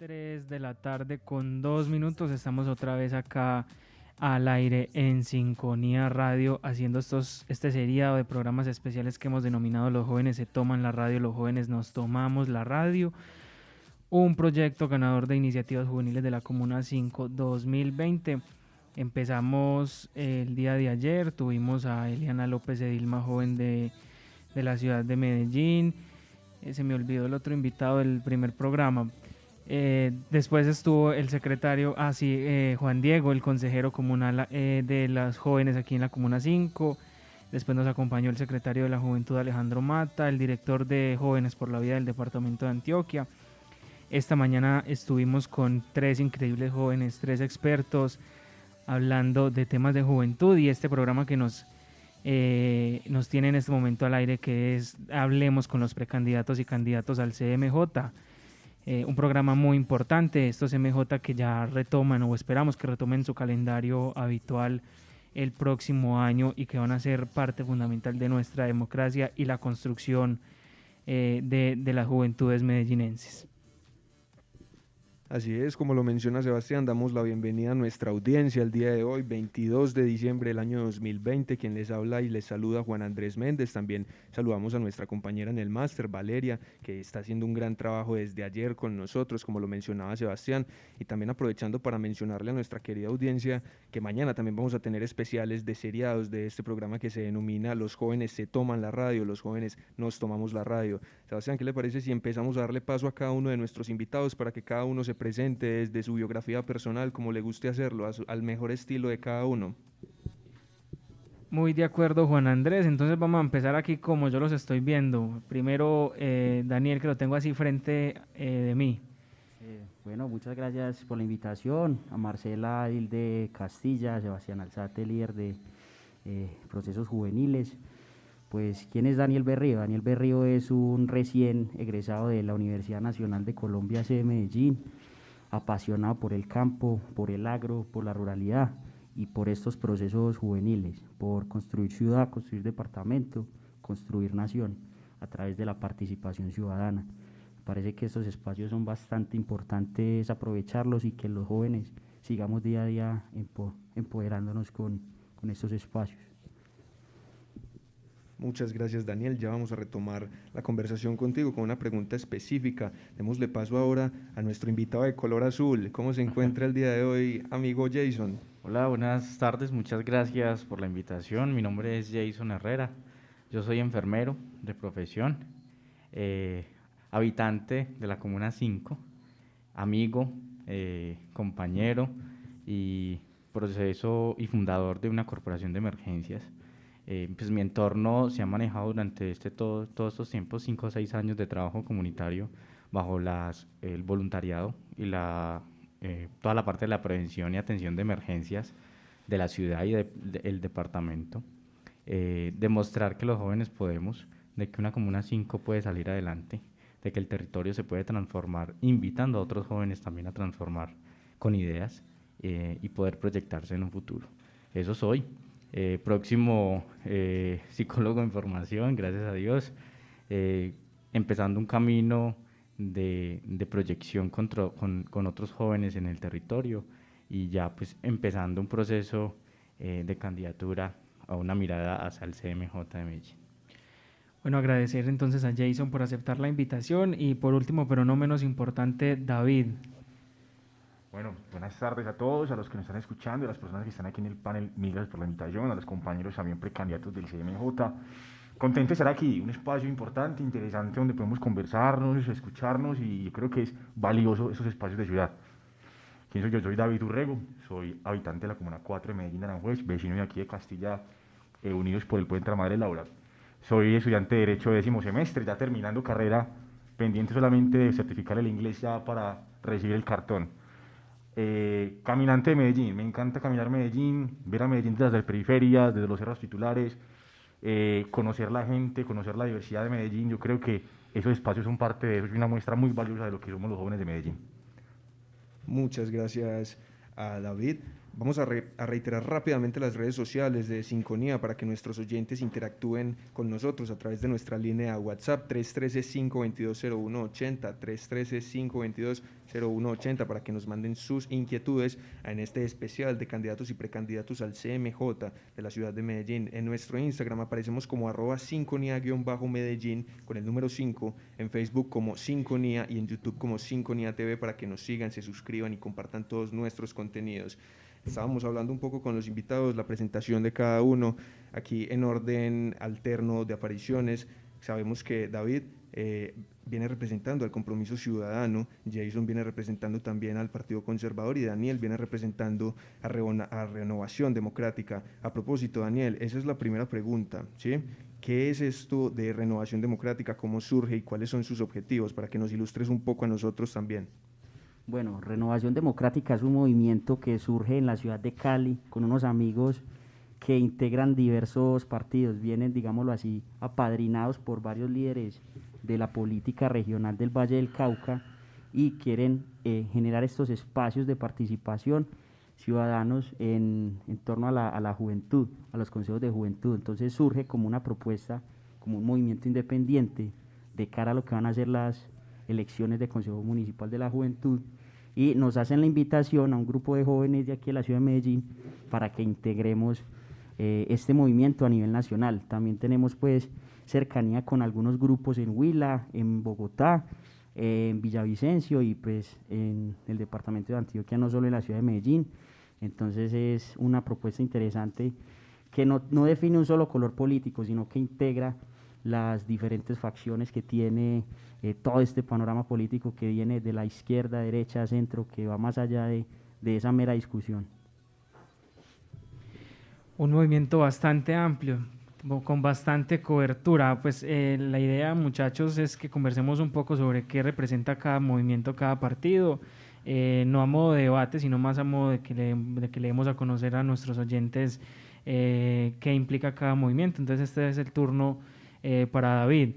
3 de la tarde con 2 minutos. Estamos otra vez acá al aire en Sinfonía Radio haciendo este seriado de programas especiales que hemos denominado Los jóvenes se toman la radio, los jóvenes nos tomamos la radio. Un proyecto ganador de iniciativas juveniles de la Comuna 5 2020. Empezamos el día de ayer, tuvimos a Eliana López Edilma, joven de la ciudad de Medellín. Se me olvidó el otro invitado del primer programa. Después estuvo el secretario, Juan Diego, el consejero comunal de las jóvenes aquí en la Comuna 5. Después nos acompañó el secretario de la Juventud, Alejandro Mata, el director de Jóvenes por la Vida del Departamento de Antioquia. Esta mañana estuvimos con 3 increíbles jóvenes, 3 expertos, hablando de temas de juventud y este programa que nos tiene en este momento al aire, que es Hablemos con los precandidatos y candidatos al CMJ. Un programa muy importante, estos MJ que ya retoman o esperamos que retomen su calendario habitual el próximo año y que van a ser parte fundamental de nuestra democracia y la construcción de las juventudes medellinenses. Así es, como lo menciona Sebastián, damos la bienvenida a nuestra audiencia el día de hoy, 22 de diciembre del año 2020. Quien les habla y les saluda, Juan Andrés Méndez. También saludamos a nuestra compañera en el máster, Valeria, que está haciendo un gran trabajo desde ayer con nosotros, como lo mencionaba Sebastián. Y también aprovechando para mencionarle a nuestra querida audiencia que mañana también vamos a tener especiales de seriados de este programa que se denomina Los jóvenes se toman la radio, los jóvenes nos tomamos la radio. Sebastián, ¿qué le parece si empezamos a darle paso a cada uno de nuestros invitados para que cada uno se presente desde su biografía personal, como le guste hacerlo, al mejor estilo de cada uno? Muy de acuerdo, Juan Andrés. Entonces vamos a empezar aquí como yo los estoy viendo. Primero, Daniel, que lo tengo así frente de mí. Bueno, muchas gracias por la invitación. A Marcela Hilde Castilla, a Sebastián Alzate, líder de procesos juveniles. Pues, ¿quién es Daniel Berrío? Daniel Berrío es un recién egresado de la Universidad Nacional de Colombia, sede Medellín, apasionado por el campo, por el agro, por la ruralidad y por estos procesos juveniles, por construir ciudad, construir departamento, construir nación a través de la participación ciudadana. Me parece que estos espacios son bastante importantes aprovecharlos y que los jóvenes sigamos día a día empoderándonos con estos espacios. Muchas gracias, Daniel. Ya vamos a retomar la conversación contigo con una pregunta específica. Démosle paso ahora a nuestro invitado de color azul. ¿Cómo se encuentra el día de hoy, amigo Jason? Hola, buenas tardes. Muchas gracias por la invitación. Mi nombre es Jason Herrera. Yo soy enfermero de profesión, habitante de la Comuna 5, amigo, compañero y proceso y fundador de una corporación de emergencias. Pues mi entorno se ha manejado durante todos estos tiempos, 5 o 6 años de trabajo comunitario bajo el voluntariado y toda la parte de la prevención y atención de emergencias de la ciudad y del departamento. Demostrar que los jóvenes podemos, de que una Comuna 5 puede salir adelante, de que el territorio se puede transformar, invitando a otros jóvenes también a transformar con ideas y poder proyectarse en un futuro. Eso soy. Próximo psicólogo en formación, gracias a Dios, empezando un camino de proyección con otros jóvenes en el territorio y ya pues empezando un proceso de candidatura a una mirada hacia el CMJ de Medellín. Bueno, agradecer entonces a Jason por aceptar la invitación y por último, pero no menos importante, David. Bueno, buenas tardes a todos, a los que nos están escuchando, a las personas que están aquí en el panel, mil gracias por la invitación, a los compañeros también precandidatos del CMJ. Contento de estar aquí, un espacio importante, interesante, donde podemos conversarnos, escucharnos y yo creo que es valioso esos espacios de ciudad. ¿Quién soy yo? Soy David Urrego, soy habitante de la Comuna 4 de Medellín de Aranjuez, vecino de aquí de Castilla, unidos por el puente de la Madre Laura. Soy estudiante de Derecho de 10º semestre, ya terminando carrera, pendiente solamente de certificar el inglés ya para recibir el cartón. Caminante de Medellín, me encanta caminar Medellín, ver a Medellín desde las periferias, desde los cerros titulares, conocer la gente, conocer la diversidad de Medellín. Yo creo que esos espacios son parte de eso y una muestra muy valiosa de lo que somos los jóvenes de Medellín. Muchas gracias a David. Vamos a reiterar rápidamente las redes sociales de Sinfonía para que nuestros oyentes interactúen con nosotros a través de nuestra línea WhatsApp 313-522-0180, 313-522-0180 para que nos manden sus inquietudes en este especial de candidatos y precandidatos al CMJ de la ciudad de Medellín. En nuestro Instagram aparecemos como @sinfonía_medellín con el número 5, en Facebook como Sinfonía y en YouTube como Sinfonía TV para que nos sigan, se suscriban y compartan todos nuestros contenidos. Estábamos hablando un poco con los invitados, la presentación de cada uno, aquí en orden alterno de apariciones. Sabemos que David viene representando al Compromiso Ciudadano, Jason viene representando también al Partido Conservador y Daniel viene representando a Renovación Democrática. A propósito, Daniel, esa es la primera pregunta, ¿sí? ¿Qué es esto de Renovación Democrática? ¿Cómo surge y cuáles son sus objetivos? Para que nos ilustres un poco a nosotros también. Bueno, Renovación Democrática es un movimiento que surge en la ciudad de Cali con unos amigos que integran diversos partidos, vienen, digámoslo así, apadrinados por varios líderes de la política regional del Valle del Cauca y quieren generar estos espacios de participación ciudadanos en torno a la juventud, a los consejos de juventud. Entonces surge como una propuesta, como un movimiento independiente de cara a lo que van a ser las elecciones de Consejo Municipal de la Juventud, y nos hacen la invitación a un grupo de jóvenes de aquí de la ciudad de Medellín para que integremos este movimiento a nivel nacional. También tenemos pues cercanía con algunos grupos en Huila, en Bogotá, en Villavicencio y pues en el departamento de Antioquia, no solo en la ciudad de Medellín. Entonces es una propuesta interesante que no define un solo color político, sino que integra las diferentes facciones que tiene todo este panorama político que viene de la izquierda, derecha, centro, que va más allá de esa mera discusión. Un movimiento bastante amplio, con bastante cobertura. Pues la idea, muchachos, es que conversemos un poco sobre qué representa cada movimiento, cada partido, no a modo de debate, sino más a modo de que le demos a conocer a nuestros oyentes qué implica cada movimiento. Entonces este es el turno para David.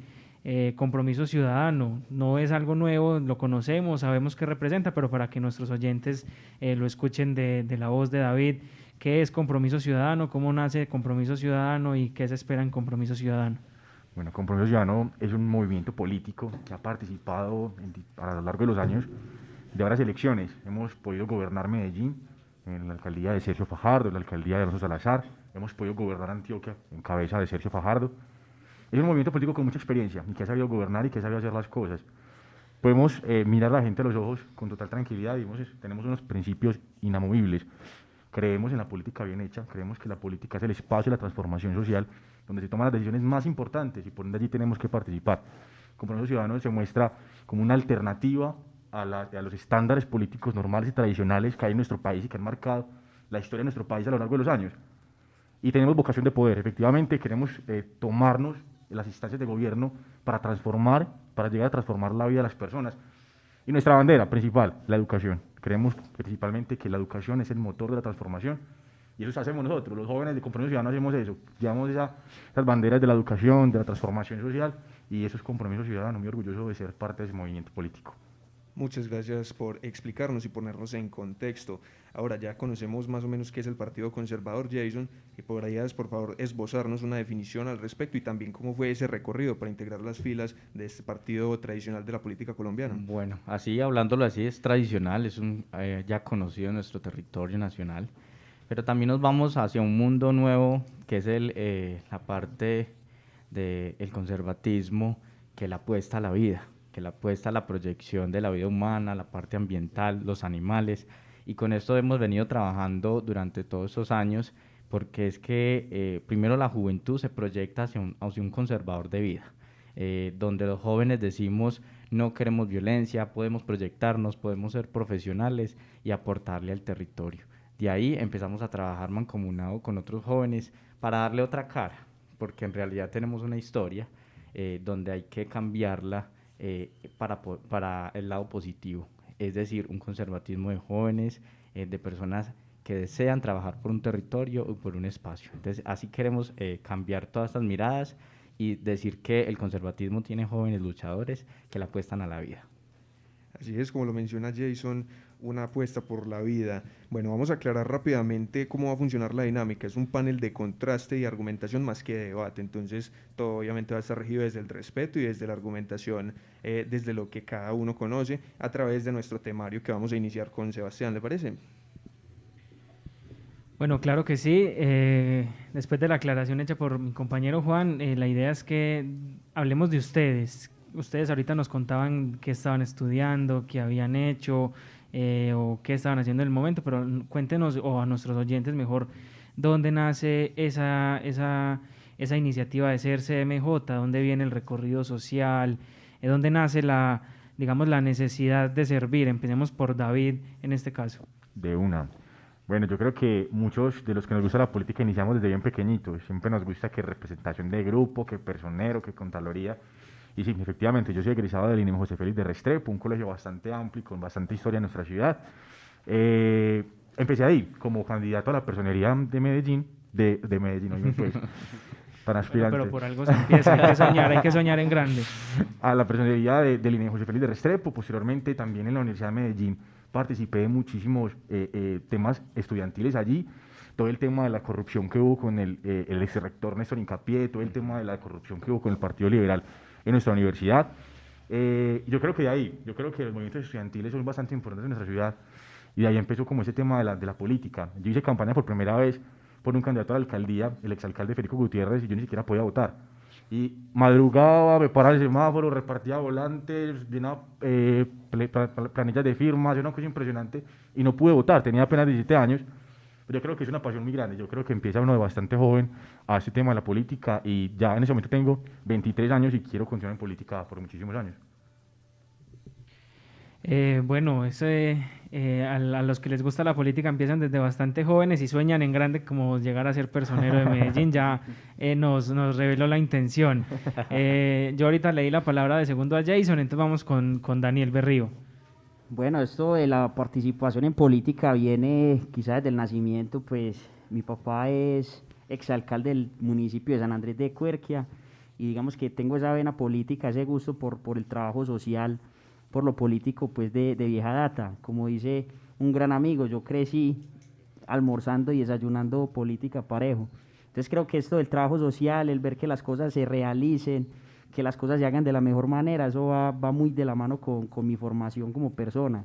Compromiso Ciudadano no es algo nuevo, lo conocemos, sabemos qué representa, pero para que nuestros oyentes lo escuchen de la voz de David, ¿qué es Compromiso Ciudadano? ¿Cómo nace Compromiso Ciudadano y qué se espera en Compromiso Ciudadano? Bueno, Compromiso Ciudadano es un movimiento político que ha participado a lo largo de los años de varias elecciones. Hemos podido gobernar Medellín en la alcaldía de Sergio Fajardo, en la alcaldía de Alonso Salazar, hemos podido gobernar Antioquia en cabeza de Sergio Fajardo. Es un movimiento político con mucha experiencia y que ha sabido gobernar y que ha sabido hacer las cosas. Podemos mirar a la gente a los ojos con total tranquilidad y tenemos unos principios inamovibles. Creemos en la política bien hecha, creemos que la política es el espacio de la transformación social donde se toman las decisiones más importantes y por ende allí tenemos que participar. Compromiso Ciudadano se muestra como una alternativa a los estándares políticos normales y tradicionales que hay en nuestro país y que han marcado la historia de nuestro país a lo largo de los años. Y tenemos vocación de poder, efectivamente queremos tomarnos las instancias de gobierno para transformar, para llegar a transformar la vida de las personas. Y nuestra bandera principal, la educación. Creemos principalmente que la educación es el motor de la transformación y eso hacemos nosotros, los jóvenes de Compromiso Ciudadano hacemos eso, llevamos esas banderas de la educación, de la transformación social y eso es Compromiso Ciudadano, muy orgulloso de ser parte de ese movimiento político. Muchas gracias por explicarnos y ponernos en contexto. Ahora ya conocemos más o menos qué es el Partido Conservador, Jason, y podrías, por favor, esbozarnos una definición al respecto y también cómo fue ese recorrido para integrar las filas de este partido tradicional de la política colombiana. Bueno, así hablándolo así es tradicional, es un ya conocido en nuestro territorio nacional, pero también nos vamos hacia un mundo nuevo que es la parte del conservatismo, que la apuesta a la vida, que la apuesta a la proyección de la vida humana, la parte ambiental, los animales, y con esto hemos venido trabajando durante todos estos años, porque es que primero la juventud se proyecta hacia un conservador de vida, donde los jóvenes decimos no queremos violencia, podemos proyectarnos, podemos ser profesionales y aportarle al territorio. De ahí empezamos a trabajar mancomunado con otros jóvenes para darle otra cara, porque en realidad tenemos una historia donde hay que cambiarla para el lado positivo, es decir, un conservatismo de jóvenes, de personas que desean trabajar por un territorio o por un espacio. Entonces, así queremos cambiar todas estas miradas y decir que el conservatismo tiene jóvenes luchadores que le apuestan a la vida. Así es, como lo menciona Jason, una apuesta por la vida. Bueno, vamos a aclarar rápidamente cómo va a funcionar la dinámica. Es un panel de contraste y argumentación más que de debate. Entonces, todo obviamente va a estar regido desde el respeto y desde la argumentación, desde lo que cada uno conoce, a través de nuestro temario que vamos a iniciar con Sebastián. ¿Le parece? Bueno, claro que sí. Después de la aclaración hecha por mi compañero Juan, la idea es que hablemos de ustedes. Ustedes ahorita nos contaban qué estaban estudiando, qué habían hecho o qué estaban haciendo en el momento, pero cuéntenos, o a nuestros oyentes mejor, dónde nace esa iniciativa de ser CMJ, dónde viene el recorrido social, dónde nace digamos, la necesidad de servir. Empecemos por David en este caso. De una. Bueno, yo creo que muchos de los que nos gusta la política iniciamos desde bien pequeñitos. Siempre nos gusta que representación de grupo, que personero, que contraloría. Y sí, efectivamente, yo soy egresado del INEM José Félix de Restrepo, un colegio bastante amplio y con bastante historia en nuestra ciudad. Empecé ahí como candidato a la personería de Medellín, de Medellín, oye, pues, tan aspirante. Bueno, pero por algo se empieza, hay que soñar en grande. A la personería del INEM José Félix de Restrepo, posteriormente también en la Universidad de Medellín participé de muchísimos temas estudiantiles allí, todo el tema de la corrupción que hubo con el exrector Néstor Incapié, todo el tema de la corrupción que hubo con el Partido Liberal en nuestra universidad. Yo creo que de ahí, yo creo que los movimientos estudiantiles son bastante importantes en nuestra ciudad, y de ahí empezó como ese tema de la política. Yo hice campaña por primera vez por un candidato a la alcaldía, el exalcalde Federico Gutiérrez, y yo ni siquiera podía votar. Y madrugaba, me paraba el semáforo, repartía volantes, llenaba planillas de firmas, era una cosa impresionante, y no pude votar, tenía apenas 17 años, pero yo creo que es una pasión muy grande. Yo creo que empieza uno de bastante joven a este tema de la política, y ya en ese momento tengo 23 años y quiero continuar en política por muchísimos años. Bueno, a los que les gusta la política empiezan desde bastante jóvenes y sueñan en grande como llegar a ser personero de Medellín. Ya nos reveló la intención. Yo ahorita leí la palabra de segundo a Jason, entonces vamos con Daniel Berrío. Bueno, esto de la participación en política viene quizás desde el nacimiento. Pues mi papá es exalcalde del municipio de San Andrés de Cuerquia, y digamos que tengo esa vena política, ese gusto por el trabajo social, por lo político, pues de vieja data. Como dice un gran amigo, yo crecí almorzando y desayunando política parejo. Entonces creo que esto del trabajo social, el ver que las cosas se realicen, que las cosas se hagan de la mejor manera, eso va muy de la mano con mi formación como persona.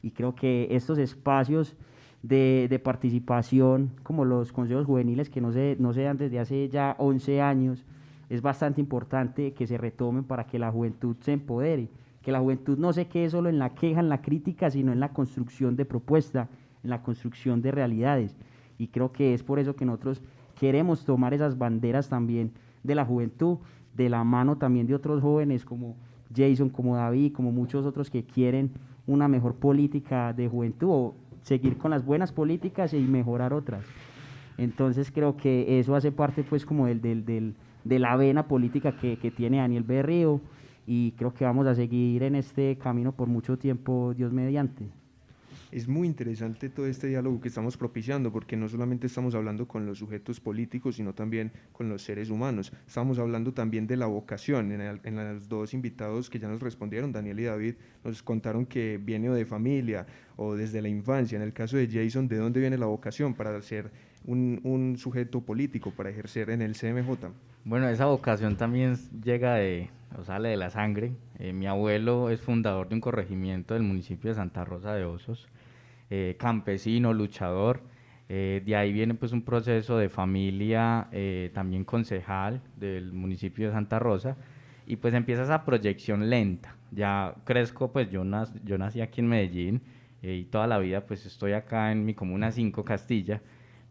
Y creo que estos espacios de participación, como los consejos juveniles que no se dan desde hace ya 11 años, es bastante importante que se retomen para que la juventud se empodere, que la juventud no se quede solo en la queja, en la crítica, sino en la construcción de propuestas, en la construcción de realidades. Y creo que es por eso que nosotros queremos tomar esas banderas también de la juventud, de la mano también de otros jóvenes como Jason, como David, como muchos otros que quieren una mejor política de juventud, o seguir con las buenas políticas y mejorar otras. Entonces creo que eso hace parte pues como de la vena política que tiene Daniel Berrío, y creo que vamos a seguir en este camino por mucho tiempo, Dios mediante. Es muy interesante todo este diálogo que estamos propiciando, porque no solamente estamos hablando con los sujetos políticos, sino también con los seres humanos. Estamos hablando también de la vocación. En los dos invitados que ya nos respondieron, Daniel y David, nos contaron que viene o de familia o desde la infancia. En el caso de Jason, ¿de dónde viene la vocación para ser un sujeto político, para ejercer en el CMJ? Bueno, esa vocación también llega o sale de la sangre. Mi abuelo es fundador de un corregimiento del municipio de Santa Rosa de Osos, campesino, luchador. De ahí viene pues un proceso de familia, también concejal del municipio de Santa Rosa, y pues empieza esa proyección lenta. Ya crezco, pues yo nací aquí en Medellín, y toda la vida pues estoy acá en mi comuna 5, Castilla,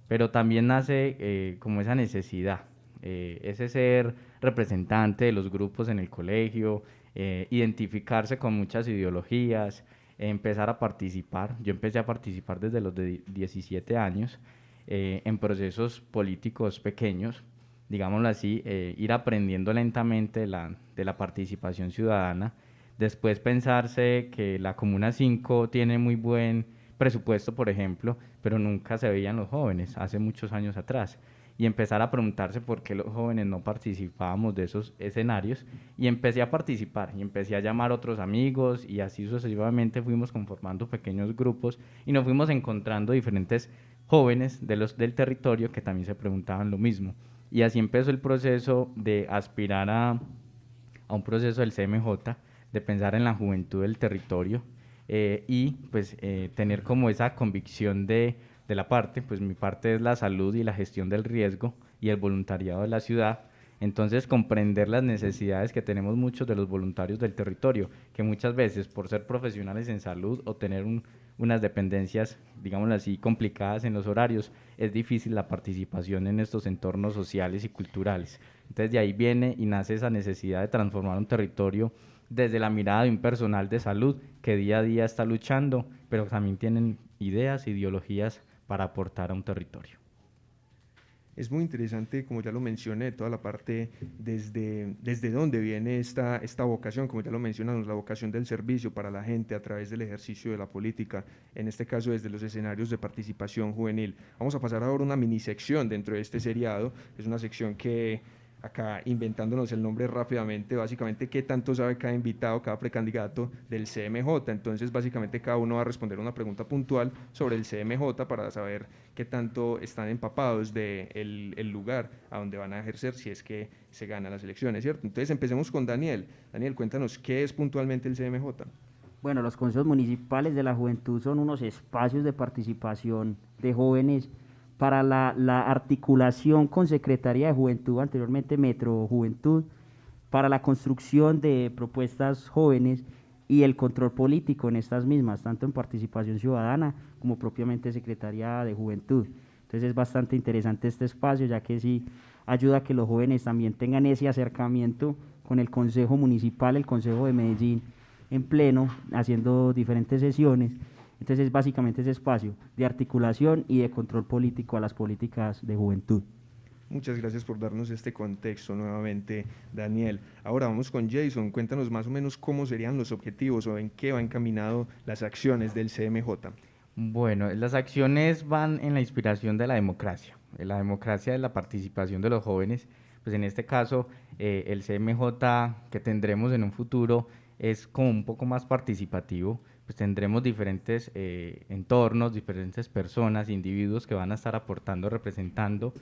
pero también nace como esa necesidad. Ese ser representante de los grupos en el colegio, identificarse con muchas ideologías, empezar a participar. Yo empecé a participar desde los 17 años en procesos políticos pequeños, digámoslo así, ir aprendiendo lentamente de la participación ciudadana. Después pensarse que la Comuna 5 tiene muy buen presupuesto, por ejemplo, pero nunca se veían los jóvenes, hace muchos años atrás. y empezar a preguntarse por qué los jóvenes no participábamos de esos escenarios, y empecé a participar y empecé a llamar a otros amigos, y así sucesivamente fuimos conformando pequeños grupos y nos fuimos encontrando diferentes jóvenes del territorio que también se preguntaban lo mismo, y así empezó el proceso de aspirar a un proceso del CMJ, de pensar en la juventud del territorio, y pues tener como esa convicción de la parte, pues mi parte es la salud y la gestión del riesgo y el voluntariado de la ciudad. Entonces, comprender las necesidades que tenemos muchos de los voluntarios del territorio, que muchas veces por ser profesionales en salud o tener unas dependencias, digámoslo así, complicadas en los horarios, es difícil la participación en estos entornos sociales y culturales. Entonces, de ahí viene y nace esa necesidad de transformar un territorio desde la mirada de un personal de salud que día a día está luchando, pero también tienen ideas, ideologías para aportar a un territorio. Es muy interesante, como ya lo mencioné, toda la parte desde dónde viene esta vocación, como ya lo mencionamos, la vocación del servicio para la gente a través del ejercicio de la política, en este caso desde los escenarios de participación juvenil. Vamos a pasar ahora a una mini sección dentro de este seriado, es una sección que acá inventándonos el nombre rápidamente, básicamente qué tanto sabe cada invitado, cada precandidato del CMJ. Entonces básicamente cada uno va a responder una pregunta puntual sobre el CMJ para saber qué tanto están empapados del el lugar a donde van a ejercer si es que se ganan las elecciones, ¿cierto? Entonces empecemos con Daniel. Daniel, cuéntanos qué es puntualmente el CMJ. Bueno, los consejos municipales de la juventud son unos espacios de participación de jóvenes para la articulación con Secretaría de Juventud, anteriormente Metro Juventud, para la construcción de propuestas jóvenes y el control político en estas mismas, tanto en participación ciudadana como propiamente Secretaría de Juventud. Entonces es bastante interesante este espacio, ya que sí ayuda a que los jóvenes también tengan ese acercamiento con el Consejo Municipal, el Consejo de Medellín, en pleno, haciendo diferentes sesiones. Entonces es básicamente ese espacio de articulación y de control político a las políticas de juventud. Muchas gracias por darnos este contexto nuevamente, Daniel. Ahora vamos con Jason. Cuéntanos más o menos cómo serían los objetivos o en qué va encaminado las acciones del CMJ. Bueno, las acciones van en la inspiración de la democracia. La democracia es la participación de los jóvenes. Pues en este caso, el CMJ que tendremos en un futuro es como un poco más participativo. Pues tendremos diferentes entornos, diferentes personas, individuos que van a estar aportando, representando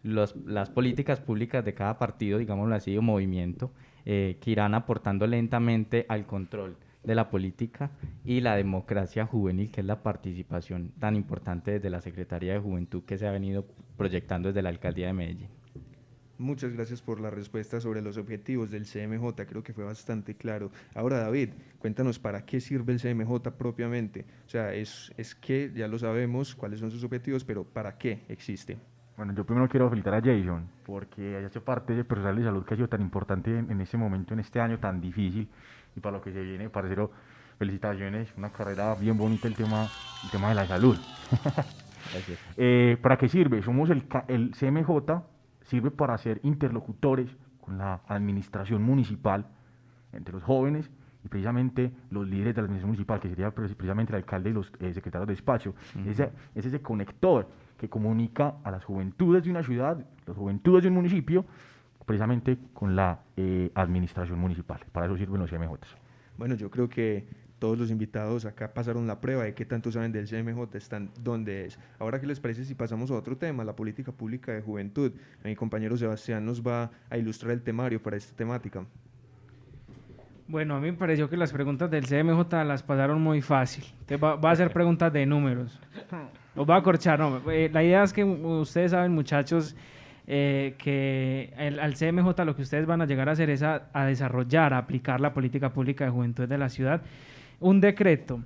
las políticas públicas de cada partido, digámoslo así, o movimiento, que irán aportando lentamente al control de la política y la democracia juvenil, que es la participación tan importante desde la Secretaría de Juventud que se ha venido proyectando desde la Alcaldía de Medellín. Muchas gracias por la respuesta sobre los objetivos del CMJ, creo que fue bastante claro. Ahora, David, cuéntanos para qué sirve el CMJ propiamente. O sea, es que ya lo sabemos cuáles son sus objetivos, pero ¿para qué existe? Bueno, yo primero quiero felicitar a Jason, porque haya hecho parte del personal de salud que ha sido tan importante en este momento, en este año tan difícil, y para lo que se viene, parcero, felicitaciones, una carrera bien bonita el tema de la salud. Gracias. ¿Para qué sirve? Somos el CMJ, sirve para ser interlocutores con la administración municipal, entre los jóvenes y precisamente los líderes de la administración municipal, que sería precisamente el alcalde y los secretarios de despacho. Es ese conector que comunica a las juventudes de una ciudad, las juventudes de un municipio, precisamente con la administración municipal. Para eso sirven los CMJs. Bueno, yo creo que todos los invitados acá pasaron la prueba de qué tanto saben del CMJ, están donde es. Ahora, ¿qué les parece si pasamos a otro tema, la política pública de juventud? Mi compañero Sebastián nos va a ilustrar el temario para esta temática. Bueno, a mí me pareció que las preguntas del CMJ las pasaron muy fácil. Va a hacer preguntas de números. Los va a corchar, no. La idea es que ustedes saben, muchachos, que al CMJ lo que ustedes van a llegar a hacer es a desarrollar, a aplicar la política pública de juventud de la ciudad. Un decreto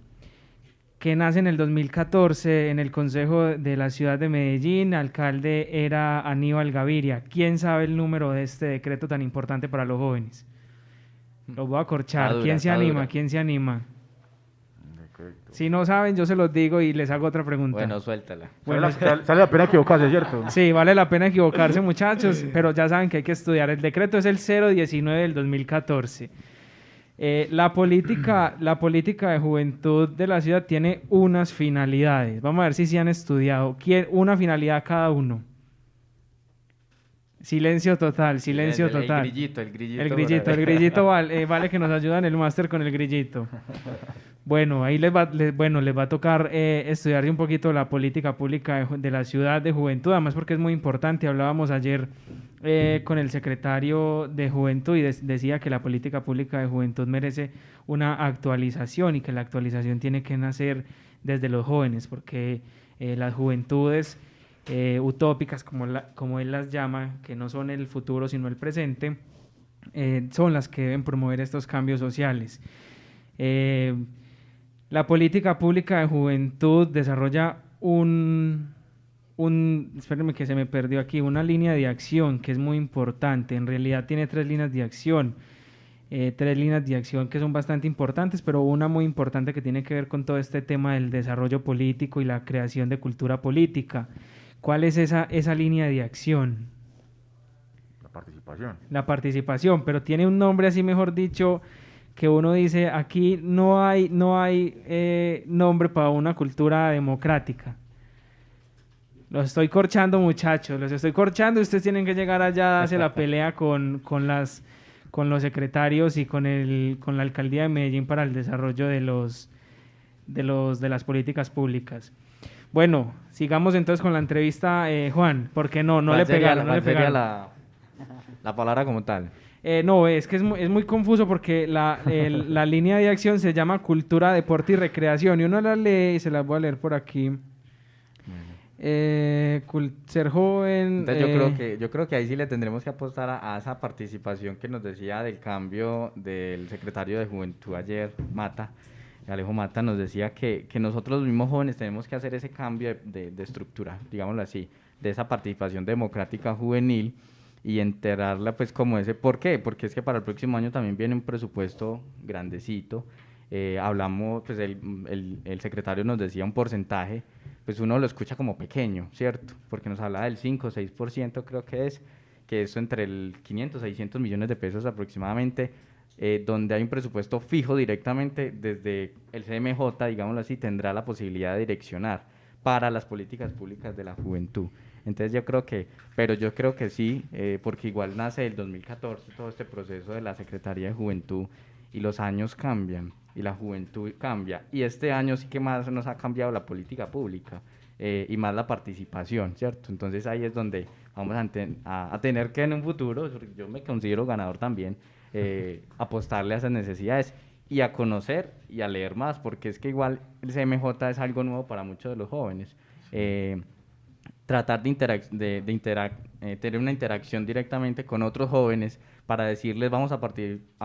que nace en el 2014 en el Consejo de la Ciudad de Medellín, alcalde era Aníbal Gaviria. ¿Quién sabe el número de este decreto tan importante para los jóvenes? Los voy a corchar. ¿Quién se anima? ¿Quién se anima? Si no saben, yo se los digo y les hago otra pregunta. Bueno, suéltala. Bueno, Sale la pena equivocarse, ¿cierto? sí, vale la pena equivocarse, muchachos, pero ya saben que hay que estudiar. El decreto es el 019 del 2014. La política de juventud de la ciudad tiene unas finalidades. Vamos a ver si se han estudiado. Una finalidad cada uno. Silencio total, silencio total. El grillito. El grillito vale que nos ayuda en el máster con el grillito. Bueno, ahí les va a tocar estudiar un poquito la política pública de la ciudad de juventud, además porque es muy importante. Hablábamos ayer con el secretario de Juventud y decía que la política pública de juventud merece una actualización y que la actualización tiene que nacer desde los jóvenes, porque las juventudes utópicas, como él las llama, que no son el futuro sino el presente, son las que deben promover estos cambios sociales. La política pública de juventud desarrolla espérenme que se me perdió aquí, una línea de acción que es muy importante. En realidad tiene 3 líneas de acción. 3 líneas de acción que son bastante importantes, pero una muy importante que tiene que ver con todo este tema del desarrollo político y la creación de cultura política. ¿Cuál es esa línea de acción? La participación. La participación, pero tiene un nombre así, mejor dicho, que uno dice, aquí no hay nombre para una cultura democrática. Los estoy corchando, muchachos, los estoy corchando. Ustedes tienen que llegar allá a hacer la pelea con los secretarios y con la alcaldía de Medellín para el desarrollo de las políticas públicas. Bueno, sigamos entonces con la entrevista, Juan, porque no le pegaron. La palabra como tal. No, es que es muy confuso porque la línea de acción se llama Cultura, Deporte y Recreación, y uno la lee y se las voy a leer por aquí. Ser joven. Entonces yo creo que ahí sí le tendremos que apostar a esa participación que nos decía del cambio del secretario de Juventud ayer, Alejo Mata, nos decía que nosotros los mismos jóvenes tenemos que hacer ese cambio de estructura, digámoslo así, de esa participación democrática juvenil y enterarla pues como ese. ¿Por qué? Porque es que para el próximo año también viene un presupuesto grandecito. Hablamos, pues el secretario nos decía un porcentaje, pues uno lo escucha como pequeño, ¿cierto? Porque nos hablaba del 5 o 6%, creo que eso entre el 500 a 600 millones de pesos aproximadamente, donde hay un presupuesto fijo directamente desde el CMJ, digámoslo así, tendrá la posibilidad de direccionar para las políticas públicas de la juventud. Entonces yo creo que sí, porque igual nace el 2014 todo este proceso de la Secretaría de Juventud y los años cambian y la juventud cambia, y este año sí que más nos ha cambiado la política pública y más la participación, ¿cierto? Entonces ahí es donde vamos a tener que en un futuro, yo me considero ganador también, apostarle a esas necesidades y a conocer y a leer más, porque es que igual el CMJ es algo nuevo para muchos de los jóvenes. Tratar de tener una interacción directamente con otros jóvenes para decirles vamos a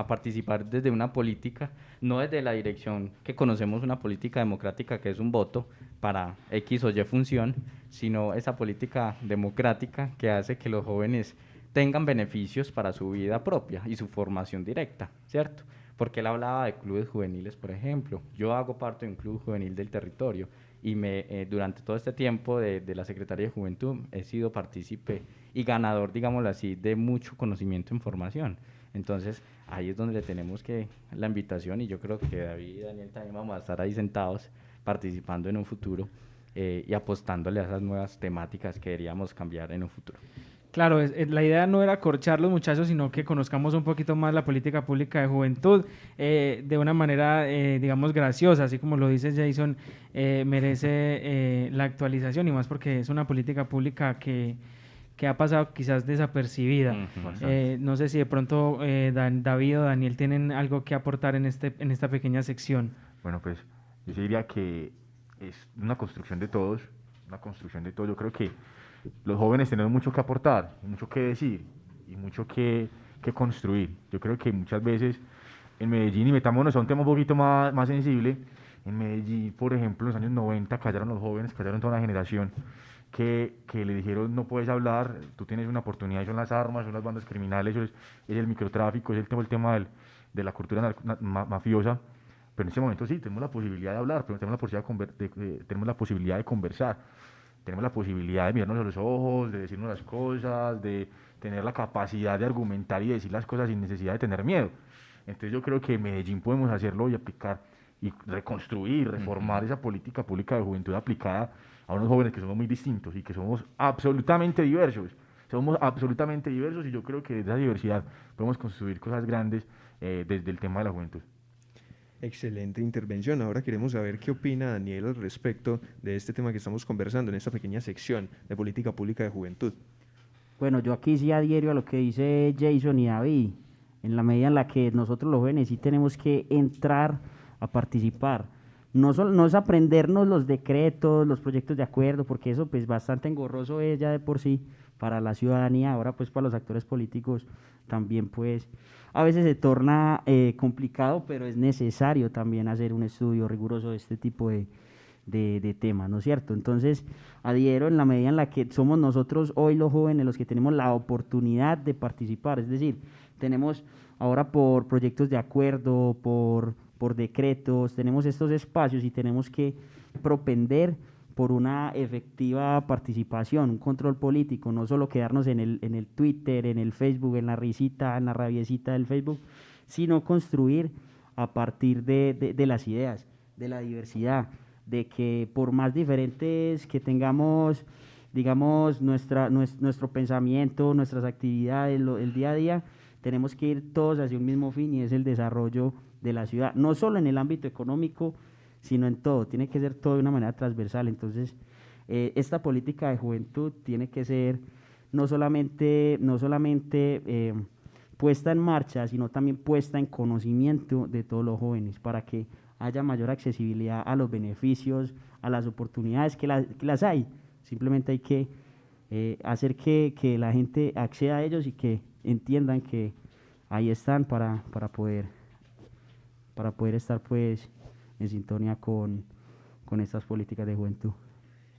participar desde una política, no desde la dirección que conocemos una política democrática que es un voto para X o Y función, sino esa política democrática que hace que los jóvenes tengan beneficios para su vida propia y su formación directa, ¿cierto? Porque él hablaba de clubes juveniles, por ejemplo. Yo hago parte de un club juvenil del territorio y durante todo este tiempo de la Secretaría de Juventud he sido partícipe y ganador, digámoslo así, de mucho conocimiento en formación. Entonces, ahí es donde le tenemos la invitación, y yo creo que David y Daniel también vamos a estar ahí sentados participando en un futuro y apostándole a esas nuevas temáticas que queríamos cambiar en un futuro. Claro, la idea no era corchar los muchachos, sino que conozcamos un poquito más la política pública de juventud de una manera, digamos, graciosa, así como lo dice Jason, merece la actualización, y más porque es una política pública que ha pasado quizás desapercibida. No sé si de pronto David o Daniel tienen algo que aportar en esta pequeña sección. Bueno, pues yo diría que es una construcción de todos, Yo creo que los jóvenes tenemos mucho que aportar, mucho que decir y mucho que construir. Yo creo que muchas veces en Medellín, y metámonos a un tema un poquito más sensible, en Medellín, por ejemplo, en los años 90 callaron los jóvenes, callaron toda una generación que le dijeron no puedes hablar, tú tienes una oportunidad, son las armas, son las bandas criminales, es el microtráfico, es el tema de la cultura mafiosa. Pero en ese momento sí, tenemos la posibilidad de hablar, pero tenemos la posibilidad de conversar. Tenemos la posibilidad de mirarnos a los ojos, de decirnos las cosas, de tener la capacidad de argumentar y decir las cosas sin necesidad de tener miedo. Entonces yo creo que en Medellín podemos hacerlo y aplicar y reconstruir, reformar esa política pública de juventud aplicada a unos jóvenes que somos muy distintos y que somos absolutamente diversos. somos absolutamente diversos y yo creo que desde esa diversidad podemos construir cosas grandes desde el tema de la juventud. Excelente intervención. Ahora queremos saber qué opina Daniel al respecto de este tema que estamos conversando en esta pequeña sección de política pública de juventud. Bueno, yo aquí sí adhiero a lo que dice Jason y David, en la medida en la que nosotros los jóvenes sí tenemos que entrar a participar. No es aprendernos los decretos, los proyectos de acuerdo, porque eso pues bastante engorroso es ya de por sí para la ciudadanía, ahora pues para los actores políticos también pues a veces se torna complicado, pero es necesario también hacer un estudio riguroso de este tipo de temas, ¿no es cierto? Entonces, adhiero en la medida en la que somos nosotros hoy los jóvenes los que tenemos la oportunidad de participar, es decir, tenemos ahora por proyectos de acuerdo, por decretos, tenemos estos espacios y tenemos que propender por una efectiva participación, un control político, no solo quedarnos en el Twitter, en el Facebook, en la risita, en la rabiecita del Facebook, sino construir a partir de las ideas, de la diversidad, de que por más diferentes que tengamos, digamos, nuestro pensamiento, nuestras actividades, el día a día, tenemos que ir todos hacia un mismo fin y es el desarrollo de la ciudad, no solo en el ámbito económico, sino en todo, tiene que ser todo de una manera transversal. Entonces, esta política de juventud tiene que ser no solamente puesta en marcha, sino también puesta en conocimiento de todos los jóvenes, para que haya mayor accesibilidad a los beneficios, a las oportunidades que las hay. Simplemente hay que hacer que la gente acceda a ellos y que entiendan que ahí están para poder estar pues en sintonía con estas políticas de juventud.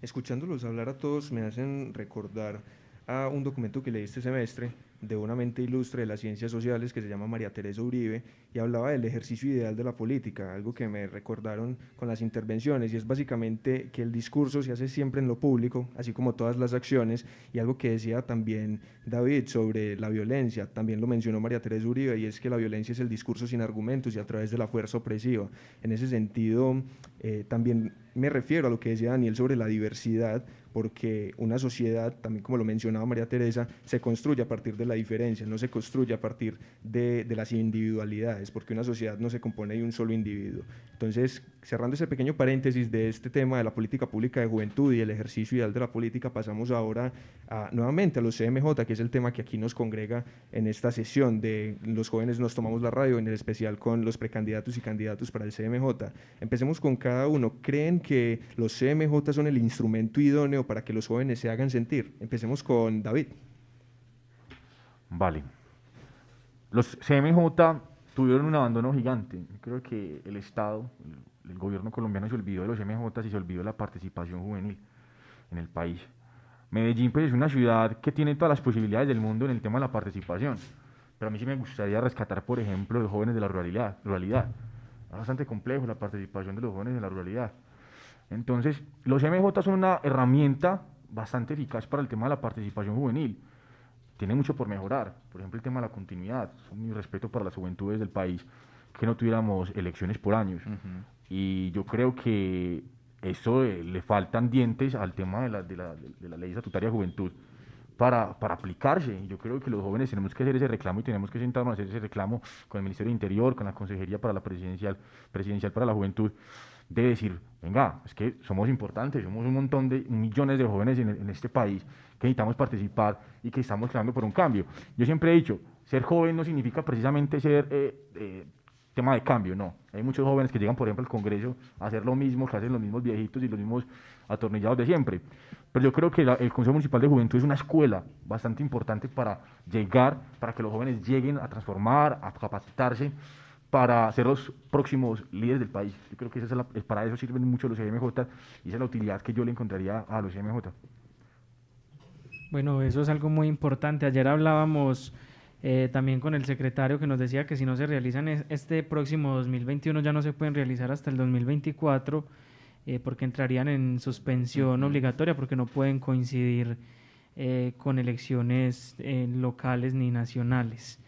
Escuchándolos hablar a todos me hacen recordar a un documento que leí este semestre de una mente ilustre de las ciencias sociales que se llama María Teresa Uribe y hablaba del ejercicio ideal de la política, algo que me recordaron con las intervenciones, y es básicamente que el discurso se hace siempre en lo público, así como todas las acciones, y algo que decía también David sobre la violencia, también lo mencionó María Teresa Uribe, y es que la violencia es el discurso sin argumentos y a través de la fuerza opresiva. En ese sentido, también me refiero a lo que decía Daniel sobre la diversidad, porque una sociedad, también como lo mencionaba María Teresa, se construye a partir de la diferencia, no se construye a partir de las individualidades, porque una sociedad no se compone de un solo individuo. Entonces, cerrando ese pequeño paréntesis de este tema de la política pública de juventud y el ejercicio ideal de la política, pasamos ahora nuevamente a los CMJ, que es el tema que aquí nos congrega en esta sesión de los jóvenes nos tomamos la radio, en el especial con los precandidatos y candidatos para el CMJ. Empecemos con cada uno. ¿Creen que los CMJ son el instrumento idóneo para que los jóvenes se hagan sentir? Empecemos con David. Vale. Los CMJ tuvieron un abandono gigante. Creo que el Estado, el gobierno colombiano se olvidó de los CMJ y se olvidó de la participación juvenil en el país. Medellín pues, es una ciudad que tiene todas las posibilidades del mundo en el tema de la participación, pero a mí sí me gustaría rescatar, por ejemplo, los jóvenes de la ruralidad. Es bastante complejo la participación de los jóvenes de la ruralidad. Entonces, los CMJ son una herramienta bastante eficaz para el tema de la participación juvenil. Tiene mucho por mejorar, por ejemplo el tema de la continuidad. Mi respeto para las juventudes del país, que no tuviéramos elecciones por años. Y yo creo que eso le faltan dientes al tema de la ley estatutaria de juventud para aplicarse. Yo creo que los jóvenes tenemos que hacer ese reclamo y tenemos que sentarnos a hacer ese reclamo con el Ministerio de Interior, con la Consejería para la Presidencial para la Juventud, de decir, venga, es que somos importantes, somos un montón de millones de jóvenes en este país que necesitamos participar y que estamos creando por un cambio. Yo siempre he dicho, ser joven no significa precisamente ser tema de cambio, no. Hay muchos jóvenes que llegan, por ejemplo, al Congreso a hacer lo mismo que hacen los mismos viejitos y los mismos atornillados de siempre. Pero yo creo que el Consejo Municipal de Juventud es una escuela bastante importante para que los jóvenes lleguen a transformar, a capacitarse, para ser los próximos líderes del país. Yo creo que para eso sirven mucho los CMJ y esa es la utilidad que yo le encontraría a los CMJ. Bueno, eso es algo muy importante. Ayer hablábamos también con el secretario que nos decía que si no se realizan este próximo 2021 ya no se pueden realizar hasta el 2024 porque entrarían en suspensión obligatoria porque no pueden coincidir con elecciones locales ni nacionales.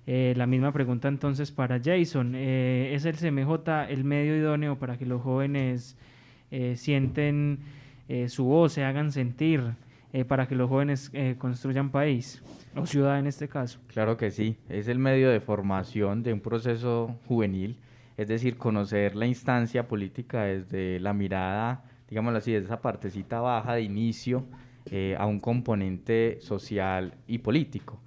La misma pregunta entonces para Jason. ¿Es el CMJ el medio idóneo para que los jóvenes sienten su voz, se hagan sentir? para que los jóvenes construyan país, o ciudad en este caso. Claro que sí, es el medio de formación de un proceso juvenil, es decir, conocer la instancia política desde la mirada, digámoslo así, desde esa partecita baja de inicio a un componente social y político.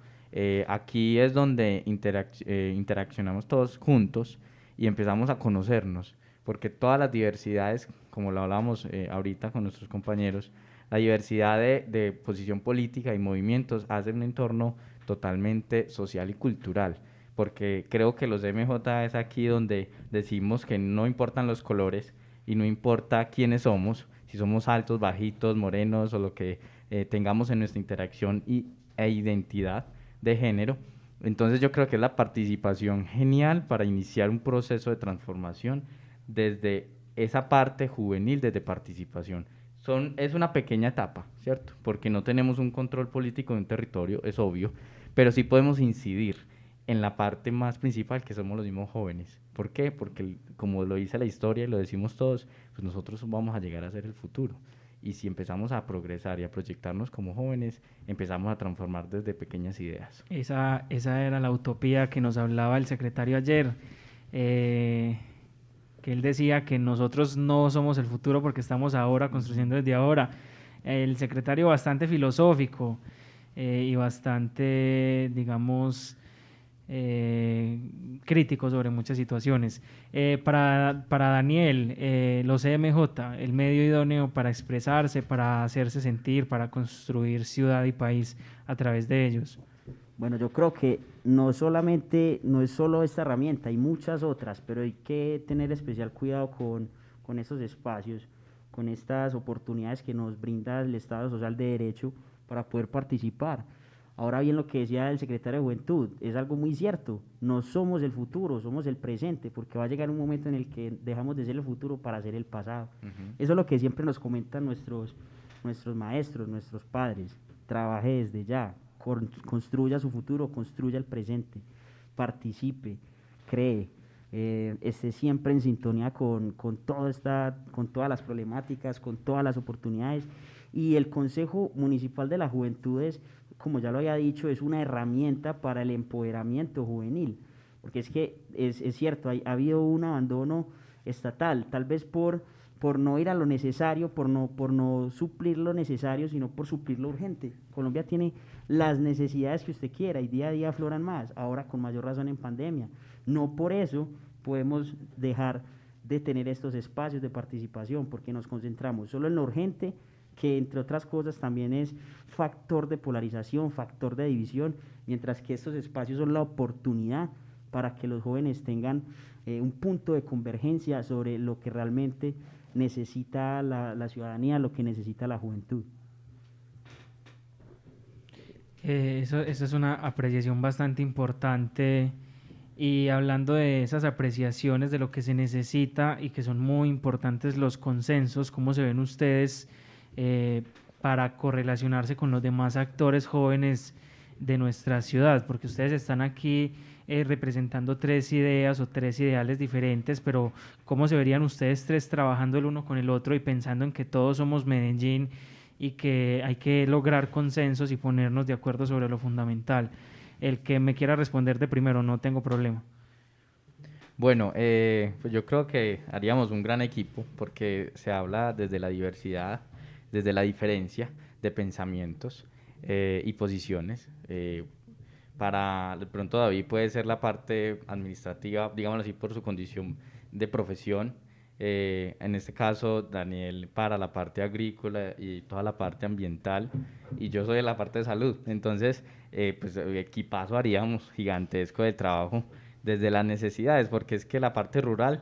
Aquí es donde interaccionamos todos juntos y empezamos a conocernos, porque todas las diversidades, como lo hablábamos ahorita con nuestros compañeros, la diversidad de posición política y movimientos hace un entorno totalmente social y cultural, porque creo que los MJ es aquí donde decimos que no importan los colores y no importa quiénes somos, si somos altos, bajitos, morenos o lo que tengamos en nuestra interacción e identidad de género. Entonces yo creo que es la participación genial para iniciar un proceso de transformación desde esa parte juvenil, desde participación. Es una pequeña etapa, ¿cierto? Porque no tenemos un control político de un territorio, es obvio, pero sí podemos incidir en la parte más principal, que somos los mismos jóvenes. ¿Por qué? Porque como lo dice la historia y lo decimos todos, pues nosotros vamos a llegar a ser el futuro. Y si empezamos a progresar y a proyectarnos como jóvenes, empezamos a transformar desde pequeñas ideas. Esa era la utopía que nos hablaba el secretario ayer, que él decía que nosotros no somos el futuro porque estamos ahora construyendo desde ahora. El secretario bastante filosófico y bastante, digamos, crítico sobre muchas situaciones. Para Daniel, los CMJ, el medio idóneo para expresarse, para hacerse sentir, para construir ciudad y país a través de ellos. Bueno, yo creo que no es solo esta herramienta, hay muchas otras, pero hay que tener especial cuidado con estos espacios, con estas oportunidades que nos brinda el Estado Social de Derecho para poder participar. Ahora bien, lo que decía el secretario de Juventud es algo muy cierto, no somos el futuro, somos el presente, porque va a llegar un momento en el que dejamos de ser el futuro para ser el pasado. Eso es lo que siempre nos comentan nuestros maestros, nuestros padres. Trabaje desde ya, construya su futuro, construya el presente, participe, cree, esté siempre en sintonía con todas las problemáticas, con todas las oportunidades. Y el Consejo Municipal de la Juventud es, como ya lo había dicho, es una herramienta para el empoderamiento juvenil, porque es que es cierto, ha habido un abandono estatal, tal vez por no ir a lo necesario, por no suplir lo necesario, sino por suplir lo urgente. Colombia tiene las necesidades que usted quiera y día a día afloran más, ahora con mayor razón en pandemia. No por eso podemos dejar de tener estos espacios de participación, porque nos concentramos solo en lo urgente, que entre otras cosas también es factor de polarización, factor de división, mientras que estos espacios son la oportunidad para que los jóvenes tengan un punto de convergencia sobre lo que realmente necesita la ciudadanía, lo que necesita la juventud. Eso es una apreciación bastante importante, y hablando de esas apreciaciones de lo que se necesita y que son muy importantes los consensos, ¿cómo se ven ustedes para correlacionarse con los demás actores jóvenes de nuestra ciudad? Porque ustedes están aquí representando tres ideas o tres ideales diferentes, pero ¿cómo se verían ustedes tres trabajando el uno con el otro y pensando en que todos somos Medellín y que hay que lograr consensos y ponernos de acuerdo sobre lo fundamental? El que me quiera responder de primero, no tengo problema. Bueno, pues yo creo que haríamos un gran equipo porque se habla desde la diversidad, desde la diferencia de pensamientos y posiciones. De pronto David puede ser la parte administrativa, digámoslo así, por su condición de profesión. En este caso, Daniel para la parte agrícola y toda la parte ambiental, y yo soy de la parte de salud. Entonces, pues equipazo haríamos gigantesco de trabajo desde las necesidades, porque es que la parte rural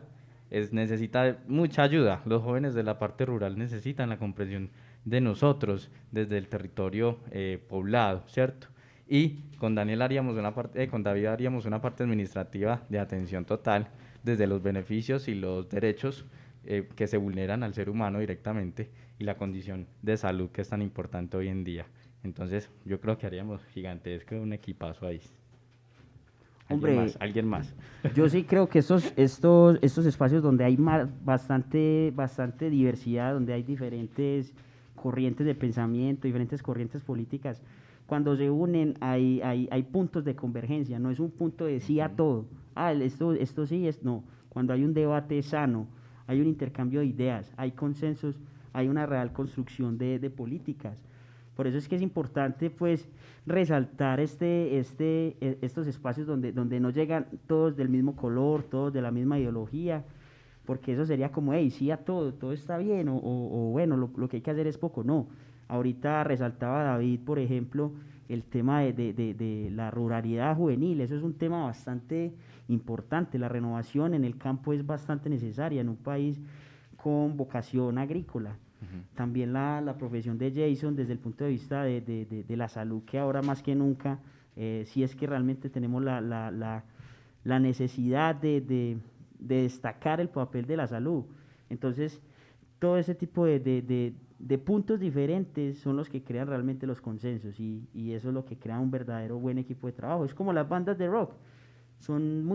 necesita mucha ayuda. Los jóvenes de la parte rural necesitan la comprensión de nosotros desde el territorio poblado, ¿cierto? Y con David haríamos una parte administrativa de atención total desde los beneficios y los derechos que se vulneran al ser humano directamente y la condición de salud que es tan importante hoy en día. Entonces, yo creo que haríamos gigantesco un equipazo ahí. Hombre, ¿Alguien más? Yo sí creo que estos espacios donde hay bastante diversidad, donde hay diferentes corrientes de pensamiento, diferentes corrientes políticas, cuando se unen hay puntos de convergencia, no es un punto de sí a todo, esto sí, no, cuando hay un debate sano, hay un intercambio de ideas, hay consensos, hay una real construcción de políticas. Por eso es que es importante pues resaltar estos espacios donde no llegan todos del mismo color, todos de la misma ideología, porque eso sería como, hey, sí a todo está bien, o bueno, lo que hay que hacer es poco. No, ahorita resaltaba David, por ejemplo, el tema de la ruralidad juvenil, eso es un tema bastante importante, la renovación en el campo es bastante necesaria en un país con vocación agrícola. También la profesión de Jason desde el punto de vista de la salud, que ahora más que nunca, si es que realmente tenemos la necesidad de destacar el papel de la salud. Entonces, todo ese tipo de puntos diferentes son los que crean realmente los consensos y eso es lo que crea un verdadero buen equipo de trabajo. Es como las bandas de rock, son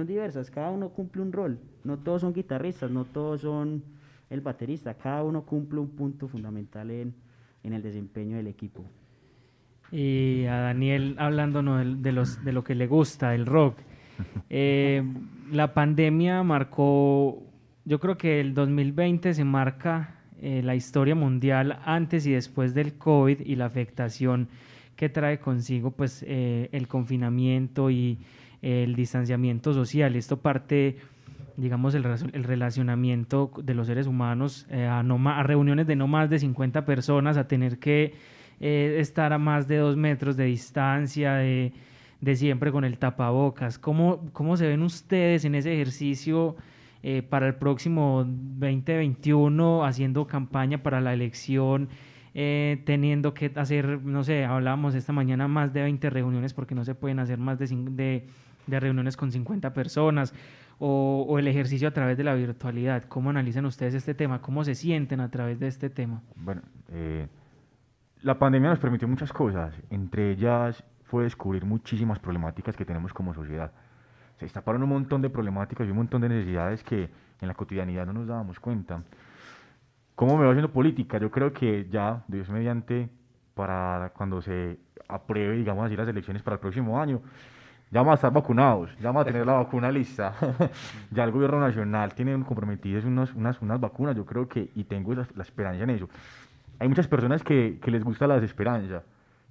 diversas, cada uno cumple un rol, no todos son guitarristas, no todos son el baterista, cada uno cumple un punto fundamental en el desempeño del equipo. Y a Daniel, hablándonos de lo que le gusta, el rock, la pandemia marcó, yo creo que el 2020 se marca la historia mundial antes y después del COVID y la afectación que trae consigo pues el confinamiento y el distanciamiento social. Esto parte, digamos, el relacionamiento de los seres humanos a reuniones de no más de 50 personas, a tener que estar a más de 2 metros de distancia, de siempre con el tapabocas. ¿Cómo se ven ustedes en ese ejercicio para el próximo 2021, haciendo campaña para la elección, teniendo que hacer, no sé, hablábamos esta mañana, más de 20 reuniones porque no se pueden hacer más de reuniones con 50 personas, o el ejercicio a través de la virtualidad? ¿Cómo analizan ustedes este tema? ¿Cómo se sienten a través de este tema? Bueno, la pandemia nos permitió muchas cosas, entre ellas fue descubrir muchísimas problemáticas que tenemos como sociedad. Se destaparon un montón de problemáticas y un montón de necesidades que en la cotidianidad no nos dábamos cuenta. ¿Cómo me va haciendo política? Yo creo que ya, Dios mediante, para cuando se apruebe, digamos así, las elecciones para el próximo año, ya vamos a estar vacunados, ya vamos a tener la vacuna lista. Ya el gobierno nacional tiene comprometidas unas vacunas, yo creo que, y tengo la esperanza en eso. Hay muchas personas que les gusta la desesperanza,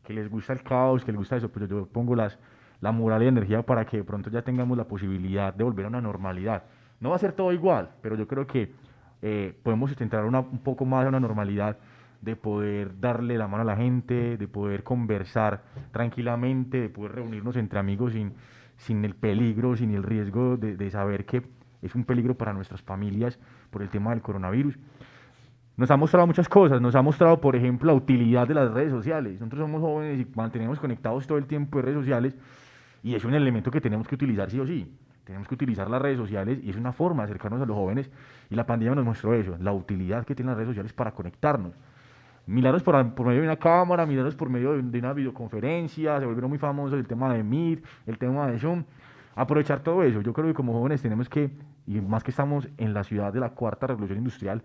que les gusta el caos, que les gusta eso, pero yo pongo la moral y energía para que de pronto ya tengamos la posibilidad de volver a una normalidad. No va a ser todo igual, pero yo creo que podemos intentar un poco más a una normalidad, de poder darle la mano a la gente, de poder conversar tranquilamente, de poder reunirnos entre amigos sin el peligro, sin el riesgo de saber que es un peligro para nuestras familias por el tema del coronavirus. Nos ha mostrado muchas cosas, nos ha mostrado, por ejemplo, la utilidad de las redes sociales. Nosotros somos jóvenes y mantenemos conectados todo el tiempo en redes sociales y es un elemento que tenemos que utilizar sí o sí. Tenemos que utilizar las redes sociales y es una forma de acercarnos a los jóvenes y la pandemia nos mostró eso, la utilidad que tienen las redes sociales para conectarnos. Milagros por medio de una cámara, milagros por medio de una videoconferencia, se volvieron muy famosos el tema de Meet, el tema de Zoom. Aprovechar todo eso, yo creo que como jóvenes tenemos que, y más que estamos en la ciudad de la cuarta revolución industrial,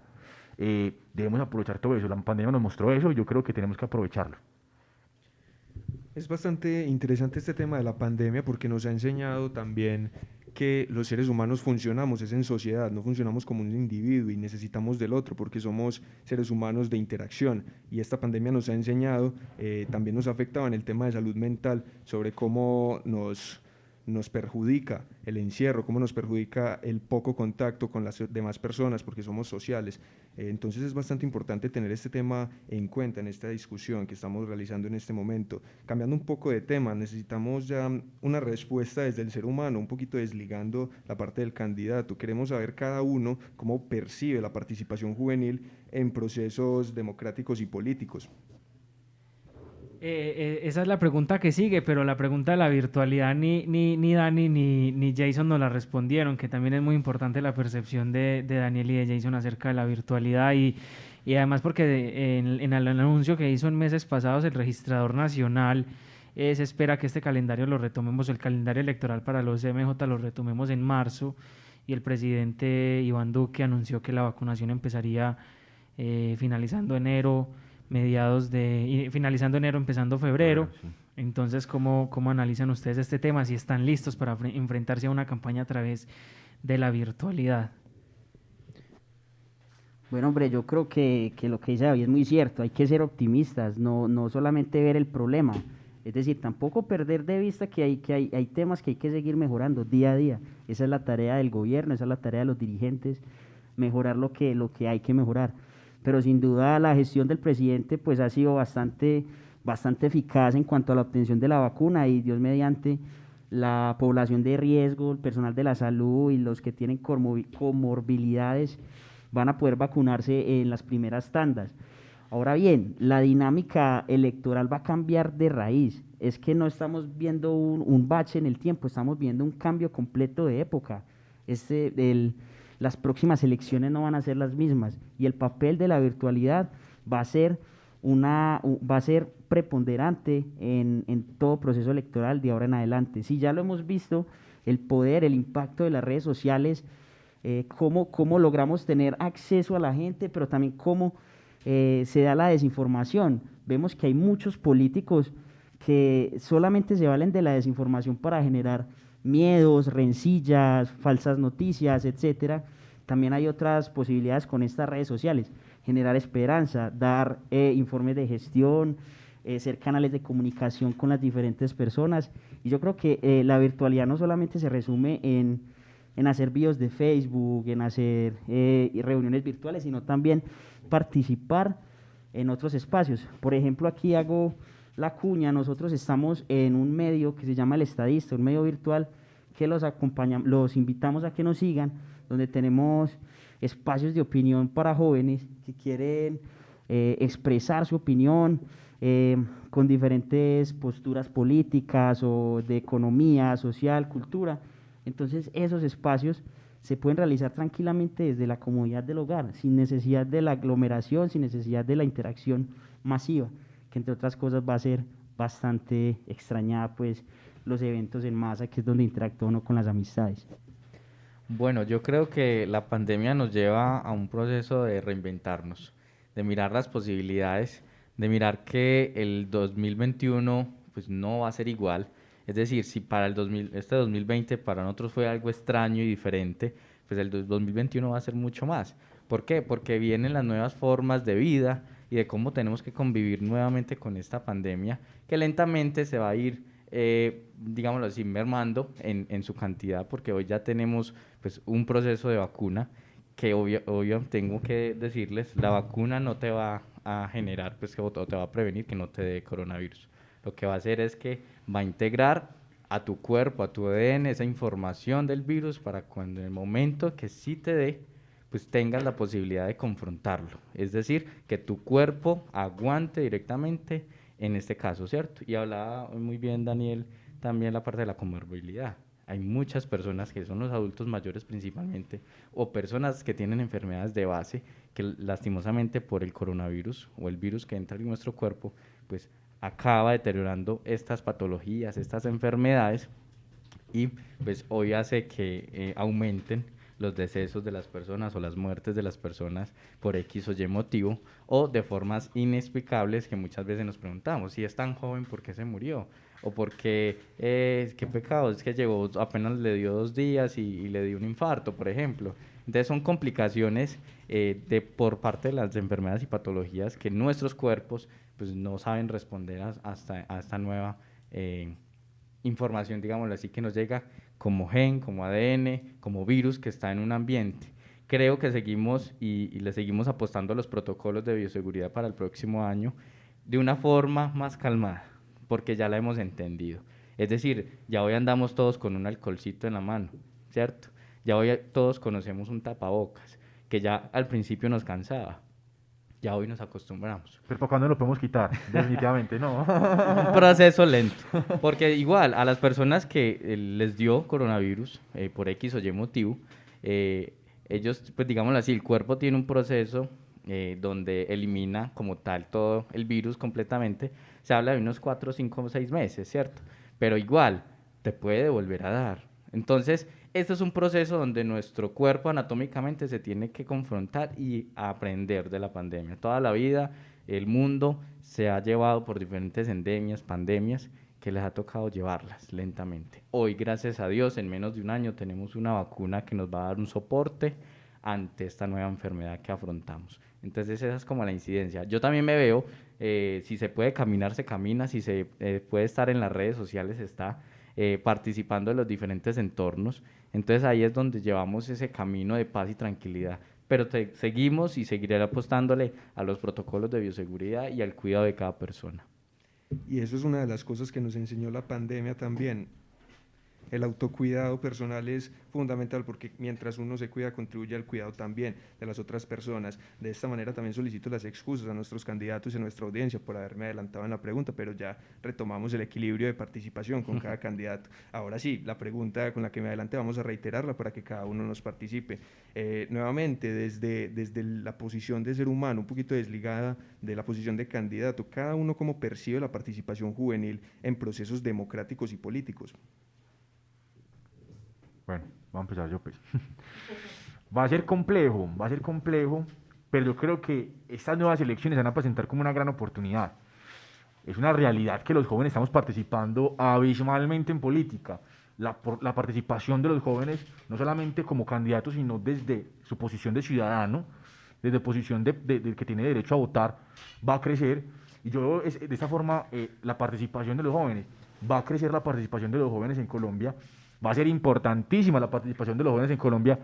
debemos aprovechar todo eso. La pandemia nos mostró eso y yo creo que tenemos que aprovecharlo. Es bastante interesante este tema de la pandemia porque nos ha enseñado también que los seres humanos funcionamos, es en sociedad, no funcionamos como un individuo y necesitamos del otro porque somos seres humanos de interacción. Y esta pandemia nos ha enseñado, también nos ha afectado en el tema de salud mental, sobre cómo nos perjudica el encierro, cómo nos perjudica el poco contacto con las demás personas porque somos sociales. Entonces es bastante importante tener este tema en cuenta en esta discusión que estamos realizando en este momento. Cambiando un poco de tema, necesitamos ya una respuesta desde el ser humano, un poquito desligando la parte del candidato. Queremos saber cada uno cómo percibe la participación juvenil en procesos democráticos y políticos. Esa es la pregunta que sigue, pero la pregunta de la virtualidad ni Dani ni Jason nos la respondieron, que también es muy importante la percepción de Daniel y de Jason acerca de la virtualidad y además porque en el anuncio que hizo en meses pasados el registrador nacional, se espera que este calendario lo retomemos, el calendario electoral para los MJ lo retomemos en marzo, y el presidente Iván Duque anunció que la vacunación empezaría finalizando enero, finalizando enero, empezando febrero. Sí. Entonces, ¿cómo analizan ustedes este tema? Si están listos para enfrentarse a una campaña a través de la virtualidad. Bueno, hombre, yo creo que lo que dice David es muy cierto, hay que ser optimistas, no solamente ver el problema, es decir, tampoco perder de vista que hay temas que hay que seguir mejorando día a día. Esa es la tarea del gobierno, esa es la tarea de los dirigentes, mejorar lo que hay que mejorar. Pero sin duda la gestión del presidente pues ha sido bastante eficaz en cuanto a la obtención de la vacuna, y Dios mediante, la población de riesgo, el personal de la salud y los que tienen comorbilidades van a poder vacunarse en las primeras tandas. Ahora bien, la dinámica electoral va a cambiar de raíz. Es que no estamos viendo un bache en el tiempo, estamos viendo un cambio completo de época. Las próximas elecciones no van a ser las mismas, y el papel de la virtualidad va a ser preponderante en todo proceso electoral de ahora en adelante. Si ya lo hemos visto, el poder, el impacto de las redes sociales, cómo logramos tener acceso a la gente, pero también cómo se da la desinformación. Vemos que hay muchos políticos que solamente se valen de la desinformación para generar miedos, rencillas, falsas noticias, etcétera. También hay otras posibilidades con estas redes sociales: generar esperanza, dar informes de gestión, ser canales de comunicación con las diferentes personas. Y yo creo que la virtualidad no solamente se resume en hacer videos de Facebook, en hacer reuniones virtuales, sino también participar en otros espacios. Por ejemplo, aquí hago la cuña: nosotros estamos en un medio que se llama El Estadista, un medio virtual que los invitamos a que nos sigan, donde tenemos espacios de opinión para jóvenes que quieren expresar su opinión con diferentes posturas políticas o de economía, social, cultura. Entonces esos espacios se pueden realizar tranquilamente desde la comodidad del hogar, sin necesidad de la aglomeración, sin necesidad de la interacción masiva, que entre otras cosas va a ser bastante extrañada pues los eventos en masa, que es donde interactúa uno con las amistades. Bueno, yo creo que la pandemia nos lleva a un proceso de reinventarnos, de mirar las posibilidades, de mirar que el 2021 pues no va a ser igual. Es decir, si para este 2020 para nosotros fue algo extraño y diferente, pues el 2021 va a ser mucho más. ¿Por qué? Porque vienen las nuevas formas de vida y de cómo tenemos que convivir nuevamente con esta pandemia, que lentamente se va a ir, digámoslo así, mermando en su cantidad, porque hoy ya tenemos pues un proceso de vacuna que obvio tengo que decirles, la vacuna no te va a generar, pues, o te va a prevenir que no te dé coronavirus. Lo que va a hacer es que va a integrar a tu cuerpo, a tu ADN, esa información del virus para cuando en el momento que sí te dé, pues tengas la posibilidad de confrontarlo. Es decir, que tu cuerpo aguante directamente en este caso, ¿cierto? Y hablaba muy bien Daniel también la parte de la comorbilidad. Hay muchas personas que son los adultos mayores principalmente, o personas que tienen enfermedades de base, que lastimosamente por el coronavirus o el virus que entra en nuestro cuerpo, pues acaba deteriorando estas patologías, estas enfermedades, y pues hoy hace que aumenten los decesos de las personas o las muertes de las personas por X o Y motivo, o de formas inexplicables que muchas veces nos preguntamos: si es tan joven, ¿por qué se murió? O porque, qué pecado, es que llegó, apenas le dio 2 días y le dio un infarto, por ejemplo. Entonces son complicaciones por parte de las enfermedades y patologías que nuestros cuerpos pues no saben responder a esta nueva información, digámoslo así, que nos llega como gen, como ADN, como virus que está en un ambiente. Creo que seguimos y le seguimos apostando a los protocolos de bioseguridad para el próximo año de una forma más calmada, porque ya la hemos entendido. Es decir, ya hoy andamos todos con un alcoholcito en la mano, ¿cierto? Ya hoy todos conocemos un tapabocas, que ya al principio nos cansaba. Ya hoy nos acostumbramos. Pero ¿para cuándo lo podemos quitar? Definitivamente no. Un proceso lento, porque igual a las personas que les dio coronavirus por X o Y motivo, ellos, pues digámoslo así, el cuerpo tiene un proceso donde elimina como tal todo el virus completamente. Se habla de unos 4, 5, 6 meses, ¿cierto? Pero igual te puede volver a dar. Entonces, este es un proceso donde nuestro cuerpo anatómicamente se tiene que confrontar y aprender de la pandemia. Toda la vida el mundo se ha llevado por diferentes endemias, pandemias, que les ha tocado llevarlas lentamente. Hoy, gracias a Dios, en menos de un año tenemos una vacuna que nos va a dar un soporte ante esta nueva enfermedad que afrontamos. Entonces esa es como la incidencia. Yo también me veo, si se puede caminar, se camina, si se puede estar en las redes sociales, está participando en los diferentes entornos. Entonces ahí es donde llevamos ese camino de paz y tranquilidad. Pero seguimos y seguiré apostándole a los protocolos de bioseguridad y al cuidado de cada persona. Y eso es una de las cosas que nos enseñó la pandemia también. El autocuidado personal es fundamental porque mientras uno se cuida, contribuye al cuidado también de las otras personas. De esta manera también solicito las excusas a nuestros candidatos y a nuestra audiencia por haberme adelantado en la pregunta, pero ya retomamos el equilibrio de participación con cada candidato. Ahora sí, la pregunta con la que me adelanté vamos a reiterarla para que cada uno nos participe. Nuevamente, desde la posición de ser humano, un poquito desligada de la posición de candidato, cada uno cómo percibe la participación juvenil en procesos democráticos y políticos. Bueno, voy a empezar yo pues. Va a ser complejo, pero yo creo que estas nuevas elecciones van a presentar como una gran oportunidad. Es una realidad que los jóvenes estamos participando abismalmente en política. La participación de los jóvenes, no solamente como candidatos, sino desde su posición de ciudadano, desde posición de que tiene derecho a votar, va a crecer. Y yo veo de esta forma la participación de los jóvenes. Va a crecer la participación de los jóvenes en Colombia. Va a ser importantísima la participación de los jóvenes en Colombia,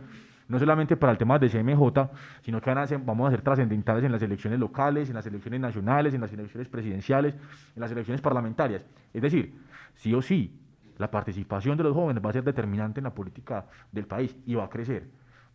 no solamente para el tema de CMJ, sino que vamos a ser trascendentales en las elecciones locales, en las elecciones nacionales, en las elecciones presidenciales, en las elecciones parlamentarias. Es decir, sí o sí, la participación de los jóvenes va a ser determinante en la política del país y va a crecer.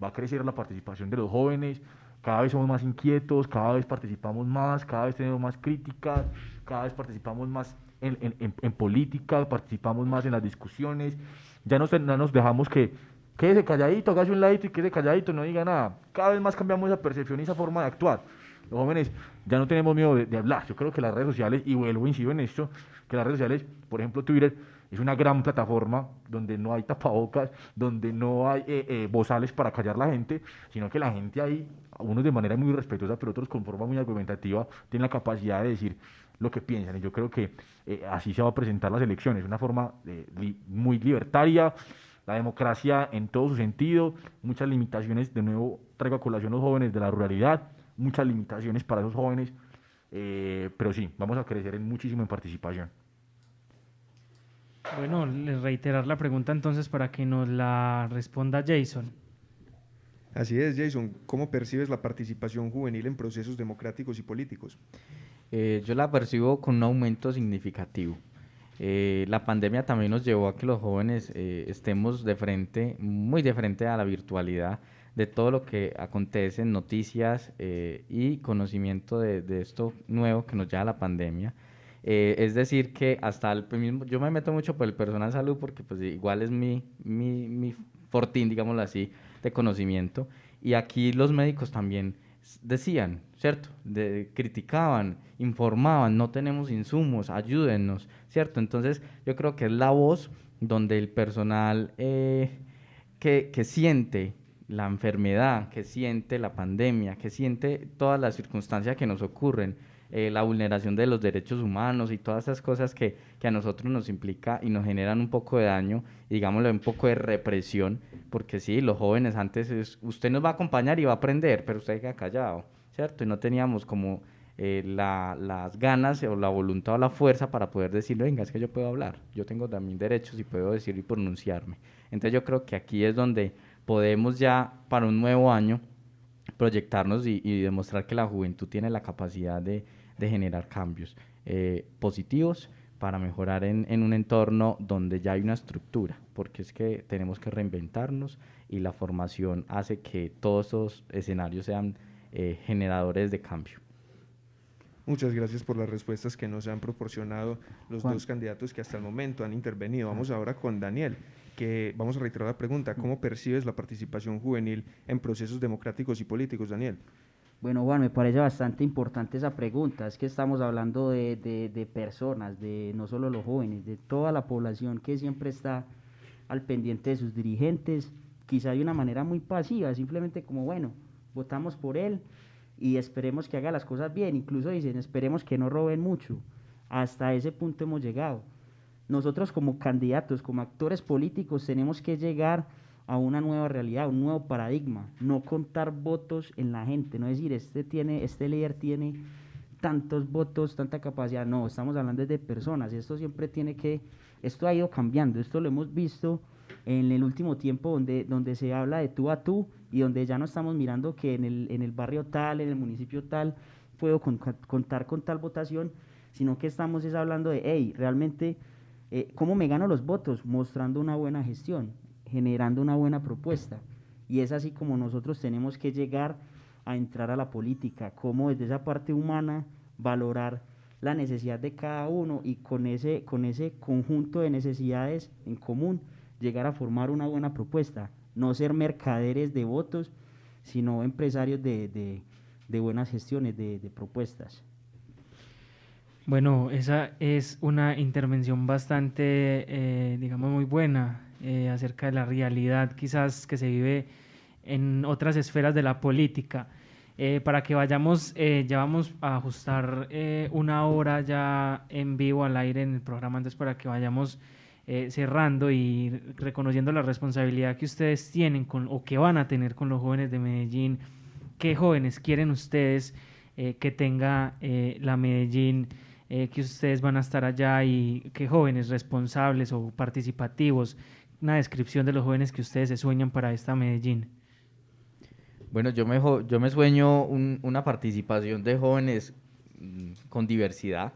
Va a crecer la participación de los jóvenes, cada vez somos más inquietos, cada vez participamos más, cada vez tenemos más críticas, cada vez participamos más en política, participamos más en las discusiones. Ya no nos dejamos que quédese calladito, hágase un ladito y quédese calladito, no diga nada. Cada vez más cambiamos esa percepción y esa forma de actuar. Los jóvenes ya no tenemos miedo de hablar. Yo creo que las redes sociales, y vuelvo a incidir en esto, que las redes sociales, por ejemplo Twitter, es una gran plataforma donde no hay tapabocas, donde no hay bozales para callar a la gente, sino que la gente ahí, unos de manera muy respetuosa, pero otros con forma muy argumentativa, tienen la capacidad de decir lo que piensan. Y yo creo que así se va a presentar las elecciones, una forma muy libertaria, la democracia en todo su sentido, muchas limitaciones, de nuevo traigo a colación los jóvenes de la ruralidad, muchas limitaciones para esos jóvenes, pero sí, vamos a crecer muchísimo en participación. Bueno, les reiterar la pregunta entonces para que nos la responda Jason. Así es, Jason, ¿cómo percibes la participación juvenil en procesos democráticos y políticos? Yo la percibo con un aumento significativo. La pandemia también nos llevó a que los jóvenes estemos muy de frente a la virtualidad de todo lo que acontece en noticias y conocimiento de esto nuevo que nos lleva la pandemia. Es decir que hasta el mismo, yo me meto mucho por el personal salud porque pues igual es mi fortín, digámoslo así, de conocimiento. Y aquí los médicos también decían, ¿cierto? Criticaban, informaban, no tenemos insumos, ayúdennos, ¿cierto? Entonces yo creo que es la voz donde el personal que siente la enfermedad, que siente la pandemia, que siente todas las circunstancias que nos ocurren, la vulneración de los derechos humanos y todas esas cosas que a nosotros nos implica y nos generan un poco de daño, y digámoslo, un poco de represión, porque sí, los jóvenes antes usted nos va a acompañar y va a aprender, pero usted queda callado, ¿cierto? Y no teníamos como las ganas o la voluntad o la fuerza para poder decir, venga, es que yo puedo hablar, yo tengo también derechos y puedo decir y pronunciarme. Entonces yo creo que aquí es donde podemos ya para un nuevo año proyectarnos y demostrar que la juventud tiene la capacidad de generar cambios positivos para mejorar en un entorno donde ya hay una estructura, porque es que tenemos que reinventarnos y la formación hace que todos estos escenarios sean generadores de cambio. Muchas gracias por las respuestas que nos han proporcionado los dos candidatos que hasta el momento han intervenido. Vamos ahora con Daniel, que vamos a reiterar la pregunta, ¿cómo percibes la participación juvenil en procesos democráticos y políticos, Daniel? Bueno, Juan, me parece bastante importante esa pregunta. Es que estamos hablando de personas, de no solo los jóvenes, de toda la población que siempre está al pendiente de sus dirigentes, quizá de una manera muy pasiva, simplemente como, bueno, votamos por él y esperemos que haga las cosas bien, incluso dicen, esperemos que no roben mucho. Hasta ese punto hemos llegado. Nosotros como candidatos, como actores políticos, tenemos que llegar a una nueva realidad, un nuevo paradigma, no contar votos en la gente, no decir, este líder tiene tantos votos, tanta capacidad, no, estamos hablando de personas, esto ha ido cambiando, esto lo hemos visto en el último tiempo donde se habla de tú a tú y donde ya no estamos mirando que en el barrio tal, en el municipio tal, puedo contar con tal votación, sino que estamos hablando de, hey, realmente, ¿cómo me gano los votos? Mostrando una buena gestión, generando una buena propuesta. Y es así como nosotros tenemos que llegar a entrar a la política, cómo desde esa parte humana valorar la necesidad de cada uno y con ese conjunto de necesidades en común llegar a formar una buena propuesta, no ser mercaderes de votos, sino empresarios de buenas gestiones, de propuestas. Bueno, esa es una intervención bastante, digamos, muy buena acerca de la realidad quizás que se vive en otras esferas de la política. Para que vayamos, ya vamos a ajustar una hora ya en vivo al aire en el programa, entonces para que vayamos cerrando y reconociendo la responsabilidad que ustedes tienen o que van a tener con los jóvenes de Medellín. ¿Qué jóvenes quieren ustedes que tenga la Medellín, que ustedes van a estar allá y qué jóvenes responsables o participativos? Una descripción de los jóvenes que ustedes se sueñan para esta Medellín. Bueno, yo me sueño una participación de jóvenes con diversidad,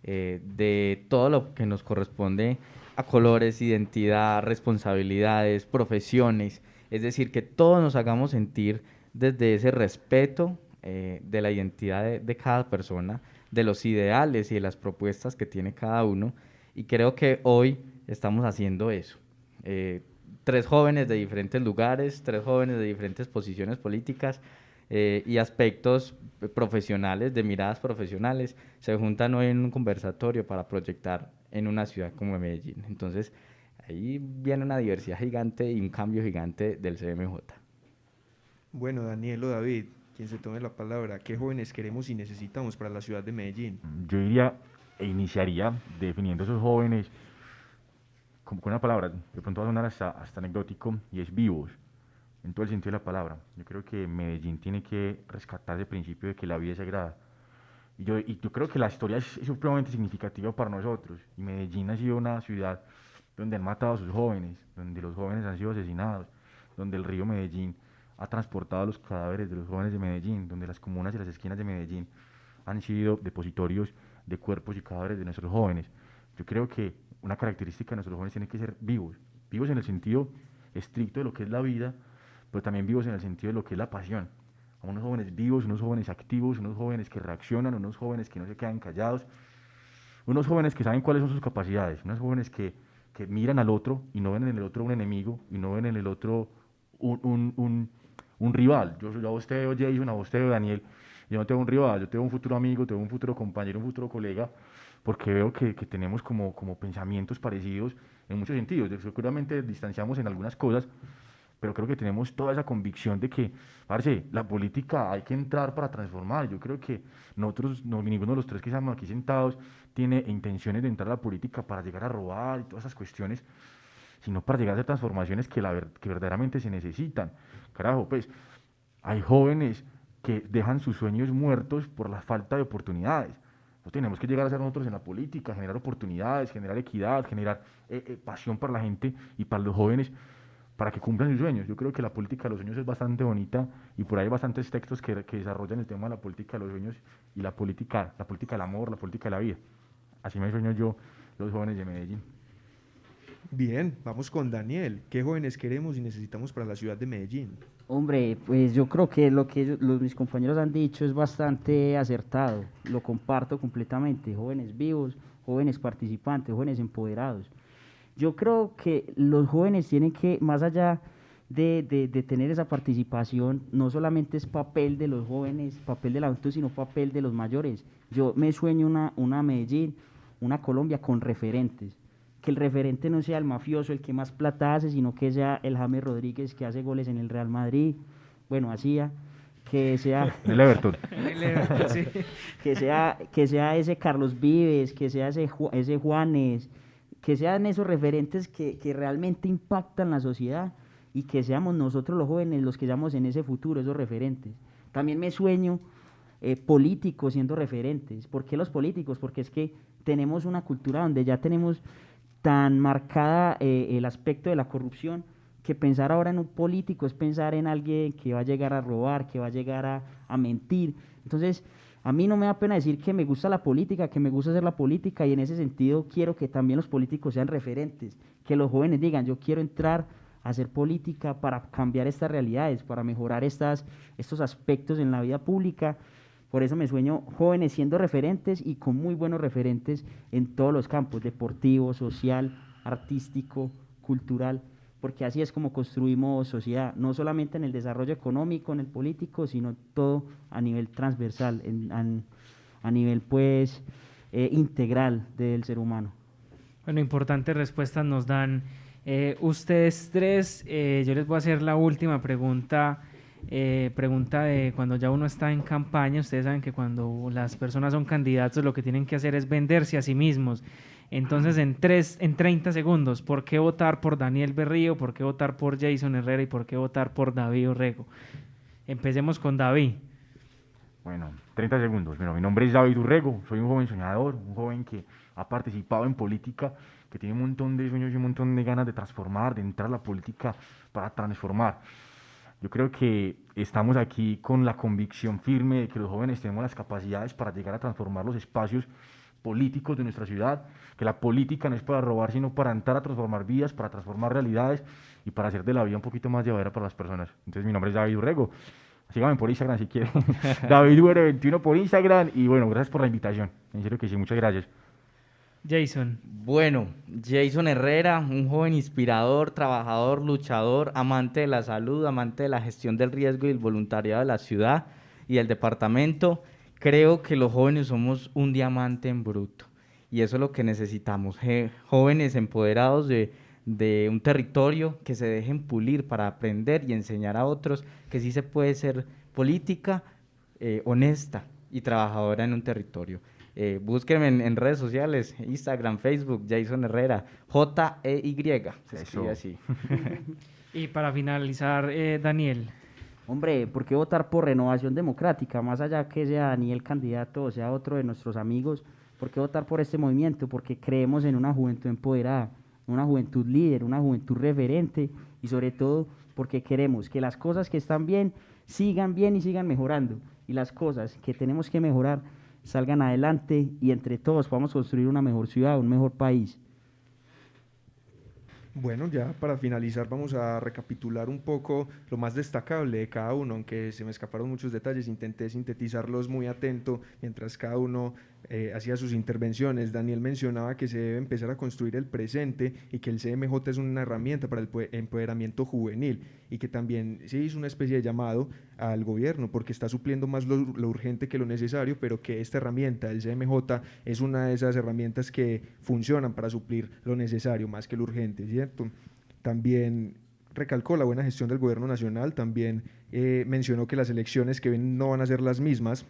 de todo lo que nos corresponde a colores, identidad, responsabilidades, profesiones, es decir, que todos nos hagamos sentir desde ese respeto de la identidad de cada persona, de los ideales y de las propuestas que tiene cada uno, y creo que hoy estamos haciendo eso. 3 jóvenes de diferentes lugares, 3 jóvenes de diferentes posiciones políticas y aspectos profesionales, de miradas profesionales, se juntan hoy en un conversatorio para proyectar en una ciudad como Medellín. Entonces, ahí viene una diversidad gigante y un cambio gigante del CMJ. Bueno, Daniel o David, quien se tome la palabra, ¿qué jóvenes queremos y necesitamos para la ciudad de Medellín? Yo diría e iniciaría definiendo esos jóvenes con una palabra, de pronto va a sonar hasta anecdótico, y es vivos, en todo el sentido de la palabra. Yo creo que Medellín tiene que rescatar el principio de que la vida es sagrada. Y yo creo que la historia es supremamente significativa para nosotros. Y Medellín ha sido una ciudad donde han matado a sus jóvenes, donde los jóvenes han sido asesinados, donde el río Medellín ha transportado los cadáveres de los jóvenes de Medellín, donde las comunas y las esquinas de Medellín han sido depositorios de cuerpos y cadáveres de nuestros jóvenes. Yo creo que una característica de nuestros jóvenes tiene que ser vivos, vivos en el sentido estricto de lo que es la vida, pero también vivos en el sentido de lo que es la pasión. A unos jóvenes vivos, unos jóvenes activos, unos jóvenes que reaccionan, unos jóvenes que no se quedan callados, unos jóvenes que saben cuáles son sus capacidades, unos jóvenes que miran al otro y no ven en el otro un enemigo y no ven en el otro un rival. Yo a vos te veo Jason, a vos te veo Daniel, yo no tengo un rival, yo tengo un futuro amigo, tengo un futuro compañero, un futuro colega, porque veo que tenemos como pensamientos parecidos en muchos sentidos. Seguramente distanciamos en algunas cosas, pero creo que tenemos toda esa convicción de que, parce, la política hay que entrar para transformar. Yo creo que ninguno de los 3 que estamos aquí sentados tiene intenciones de entrar a la política para llegar a robar y todas esas cuestiones, sino para llegar a hacer transformaciones que verdaderamente se necesitan. Carajo, pues, hay jóvenes que dejan sus sueños muertos por la falta de oportunidades. No tenemos que llegar a ser nosotros en la política, generar oportunidades, generar equidad, generar pasión para la gente y para los jóvenes, para que cumplan sus sueños. Yo creo que la política de los sueños es bastante bonita y por ahí hay bastantes textos que desarrollan el tema de la política de los sueños y la política del amor, la política de la vida. Así me sueño yo, los jóvenes de Medellín. Bien, vamos con Daniel. ¿Qué jóvenes queremos y necesitamos para la ciudad de Medellín? Hombre, pues yo creo que lo que mis compañeros han dicho es bastante acertado, lo comparto completamente, jóvenes vivos, jóvenes participantes, jóvenes empoderados. Yo creo que los jóvenes tienen que, más allá de tener esa participación, no solamente es papel de los jóvenes, papel del adulto, sino papel de los mayores. Yo me sueño una Medellín, una Colombia con referentes, que el referente no sea el mafioso, el que más plata hace, sino que sea el James Rodríguez que hace goles en el Real Madrid, bueno, hacía, que sea, El Everton. Sí. que sea ese Carlos Vives, que sea ese Juanes, que sean esos referentes que realmente impactan la sociedad y que seamos nosotros los jóvenes los que seamos en ese futuro, esos referentes. También me sueño políticos siendo referentes. ¿Por qué los políticos? Porque es que tenemos una cultura donde ya tenemos tan marcada el aspecto de la corrupción, que pensar ahora en un político es pensar en alguien que va a llegar a robar, que va a llegar a mentir. Entonces, a mí no me da pena decir que me gusta la política, que me gusta hacer la política, y en ese sentido quiero que también los políticos sean referentes, que los jóvenes digan, yo quiero entrar a hacer política para cambiar estas realidades, para mejorar estos aspectos en la vida pública. Por eso me sueño jóvenes siendo referentes y con muy buenos referentes en todos los campos, deportivo, social, artístico, cultural, porque así es como construimos sociedad, no solamente en el desarrollo económico, en el político, sino todo a nivel transversal, a nivel pues integral del ser humano. Bueno, importantes respuestas nos dan ustedes tres. Yo les voy a hacer la última pregunta. Pregunta de cuando ya uno está en campaña. Ustedes saben que cuando las personas son candidatos lo que tienen que hacer es venderse a sí mismos. Entonces, en 30 segundos, ¿por qué votar por Daniel Berrío? ¿Por qué votar por Jason Herrera? ¿Y por qué votar por David Urrego? Empecemos con David. Bueno, 30 segundos. Bueno, mi nombre es David Urrego, soy un joven soñador, un joven que ha participado en política, que tiene un montón de sueños y un montón de ganas de transformar, de entrar a la política para transformar. Yo creo que estamos aquí con la convicción firme de que los jóvenes tenemos las capacidades para llegar a transformar los espacios políticos de nuestra ciudad, que la política no es para robar, sino para entrar a transformar vidas, para transformar realidades y para hacer de la vida un poquito más llevadera para las personas. Entonces, mi nombre es David Urrego. Síganme por Instagram si quieren. DavidUR21 por Instagram. Y bueno, gracias por la invitación. En serio que sí, muchas gracias. Jason. Bueno, Jason Herrera, un joven inspirador, trabajador, luchador, amante de la salud, amante de la gestión del riesgo y el voluntariado de la ciudad y del departamento. Creo que los jóvenes somos un diamante en bruto y eso es lo que necesitamos, jóvenes empoderados de un territorio que se dejen pulir para aprender y enseñar a otros que sí se puede ser política honesta y trabajadora en un territorio. Búsquenme en redes sociales, Instagram, Facebook, Jason Herrera, J-E-Y, se escribe así. Y para finalizar, Daniel. Hombre, ¿por qué votar por Renovación Democrática? Más allá que sea Daniel candidato o sea otro de nuestros amigos, ¿por qué votar por este movimiento? Porque creemos en una juventud empoderada, una juventud líder, una juventud referente y sobre todo porque queremos que las cosas que están bien y sigan mejorando y las cosas que tenemos que mejorar salgan adelante y entre todos podamos construir una mejor ciudad, un mejor país. Bueno, ya para finalizar vamos a recapitular un poco lo más destacable de cada uno, aunque se me escaparon muchos detalles, intenté sintetizarlos muy atento mientras cada uno hacía sus intervenciones. Daniel mencionaba que se debe empezar a construir el presente y que el CMJ es una herramienta para el empoderamiento juvenil y que también se hizo una especie de llamado al gobierno porque está supliendo más lo urgente que lo necesario, pero que esta herramienta, el CMJ, es una de esas herramientas que funcionan para suplir lo necesario más que lo urgente, ¿cierto? También recalcó la buena gestión del gobierno nacional, también mencionó que las elecciones que ven no van a ser las mismas.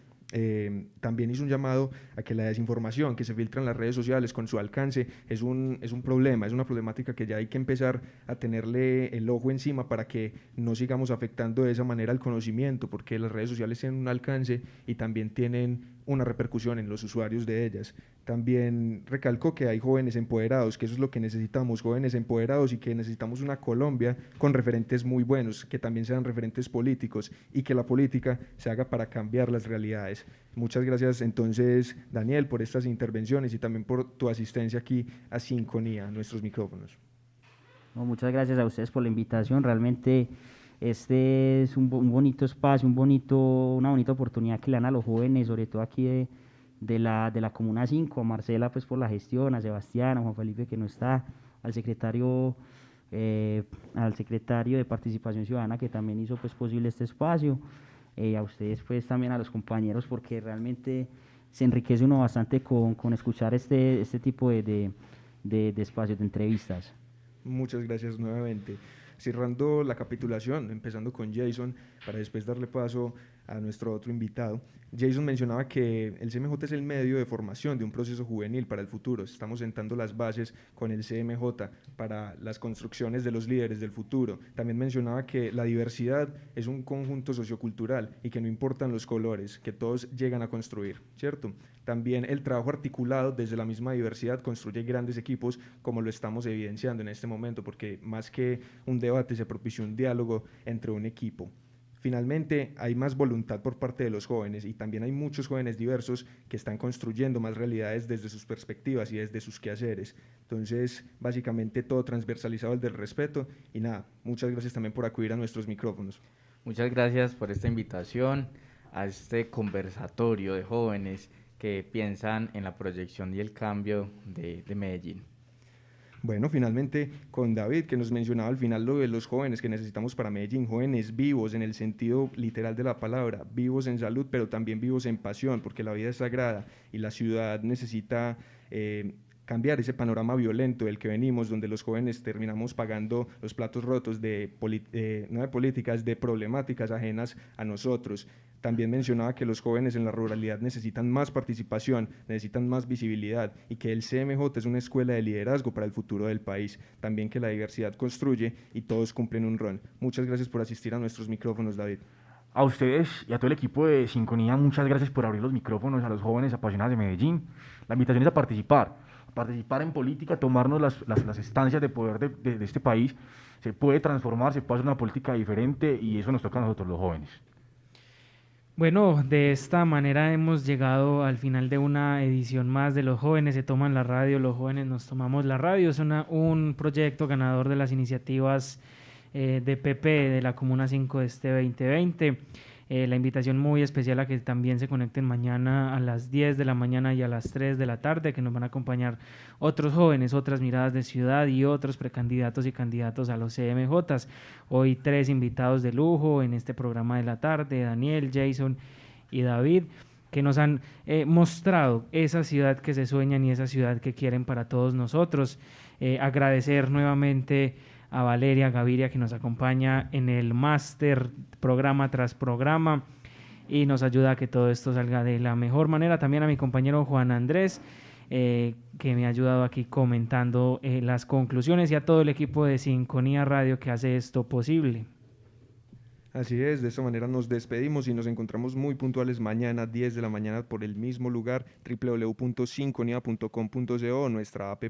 También hizo un llamado a que la desinformación que se filtra en las redes sociales con su alcance es un problema, es una problemática que ya hay que empezar a tenerle el ojo encima para que no sigamos afectando de esa manera el conocimiento, porque las redes sociales tienen un alcance y también tienen una repercusión en los usuarios de ellas. También recalcó que hay jóvenes empoderados, que eso es lo que necesitamos, jóvenes empoderados y que necesitamos una Colombia con referentes muy buenos, que también sean referentes políticos y que la política se haga para cambiar las realidades. Muchas gracias entonces, Daniel, por estas intervenciones y también por tu asistencia aquí a Sinfonía, nuestros micrófonos. No, muchas gracias a ustedes por la invitación, realmente este es un bonito espacio, una bonita oportunidad que le dan a los jóvenes, sobre todo aquí de la Comuna 5, a Marcela pues por la gestión, a Sebastián, a Juan Felipe que no está, al secretario de Participación Ciudadana que también hizo pues posible este espacio, a ustedes pues también a los compañeros porque realmente se enriquece uno bastante con escuchar este tipo de de espacios de entrevistas. Muchas gracias nuevamente. Cerrando la capitulación, empezando con Jason, para después darle paso a nuestro otro invitado. Jason mencionaba que el CMJ es el medio de formación de un proceso juvenil para el futuro. Estamos sentando las bases con el CMJ para las construcciones de los líderes del futuro. También mencionaba que la diversidad es un conjunto sociocultural y que no importan los colores, que todos llegan a construir, ¿cierto? También el trabajo articulado desde la misma diversidad construye grandes equipos, como lo estamos evidenciando en este momento, porque más que un debate se propició un diálogo entre un equipo. Finalmente, hay más voluntad por parte de los jóvenes y también hay muchos jóvenes diversos que están construyendo más realidades desde sus perspectivas y desde sus quehaceres. Entonces, básicamente todo transversalizado al del respeto y nada, muchas gracias también por acudir a nuestros micrófonos. Muchas gracias por esta invitación a este conversatorio de jóvenes que piensan en la proyección y el cambio de Medellín. Bueno, finalmente con David, que nos mencionaba al final lo de los jóvenes que necesitamos para Medellín, jóvenes vivos en el sentido literal de la palabra, vivos en salud, pero también vivos en pasión, porque la vida es sagrada y la ciudad necesita cambiar ese panorama violento del que venimos, donde los jóvenes terminamos pagando los platos rotos no de políticas, de problemáticas ajenas a nosotros. También mencionaba que los jóvenes en la ruralidad necesitan más participación, necesitan más visibilidad y que el CMJ es una escuela de liderazgo para el futuro del país. También que la diversidad construye y todos cumplen un rol. Muchas gracias por asistir a nuestros micrófonos, David. A ustedes y a todo el equipo de Sinconía, muchas gracias por abrir los micrófonos a los jóvenes apasionados de Medellín. La invitación es a participar en política, tomarnos las estancias de poder de este país. Se puede transformar, se puede hacer una política diferente y eso nos toca a nosotros los jóvenes. Bueno, de esta manera hemos llegado al final de una edición más de Los Jóvenes se toman la radio, los jóvenes nos tomamos la radio. Es un proyecto ganador de las iniciativas de PP de la Comuna 5 de este 2020. La invitación muy especial a que también se conecten mañana a las 10 de la mañana y a las 3 de la tarde, que nos van a acompañar otros jóvenes, otras miradas de ciudad y otros precandidatos y candidatos a los CMJs. Hoy 3 invitados de lujo en este programa de la tarde, Daniel, Jason y David, que nos han mostrado esa ciudad que se sueñan y esa ciudad que quieren para todos nosotros. Agradecer nuevamente a Valeria Gaviria, que nos acompaña en el máster programa tras programa y nos ayuda a que todo esto salga de la mejor manera. También a mi compañero Juan Andrés, que me ha ayudado aquí comentando las conclusiones, y a todo el equipo de Sinconía Radio que hace esto posible. Así es, de esta manera nos despedimos y nos encontramos muy puntuales mañana, 10 de la mañana, por el mismo lugar, www.sinconia.com.co, nuestra app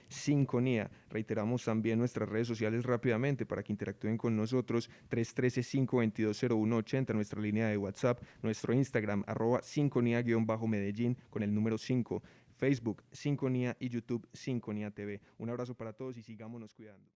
Sinconía. Reiteramos también nuestras redes sociales rápidamente para que interactúen con nosotros, 313-522-0180, nuestra línea de WhatsApp, nuestro Instagram, @Sinconía_Medellín con el número 5, Facebook Sinconía y YouTube Sinconía TV. Un abrazo para todos y sigámonos cuidando.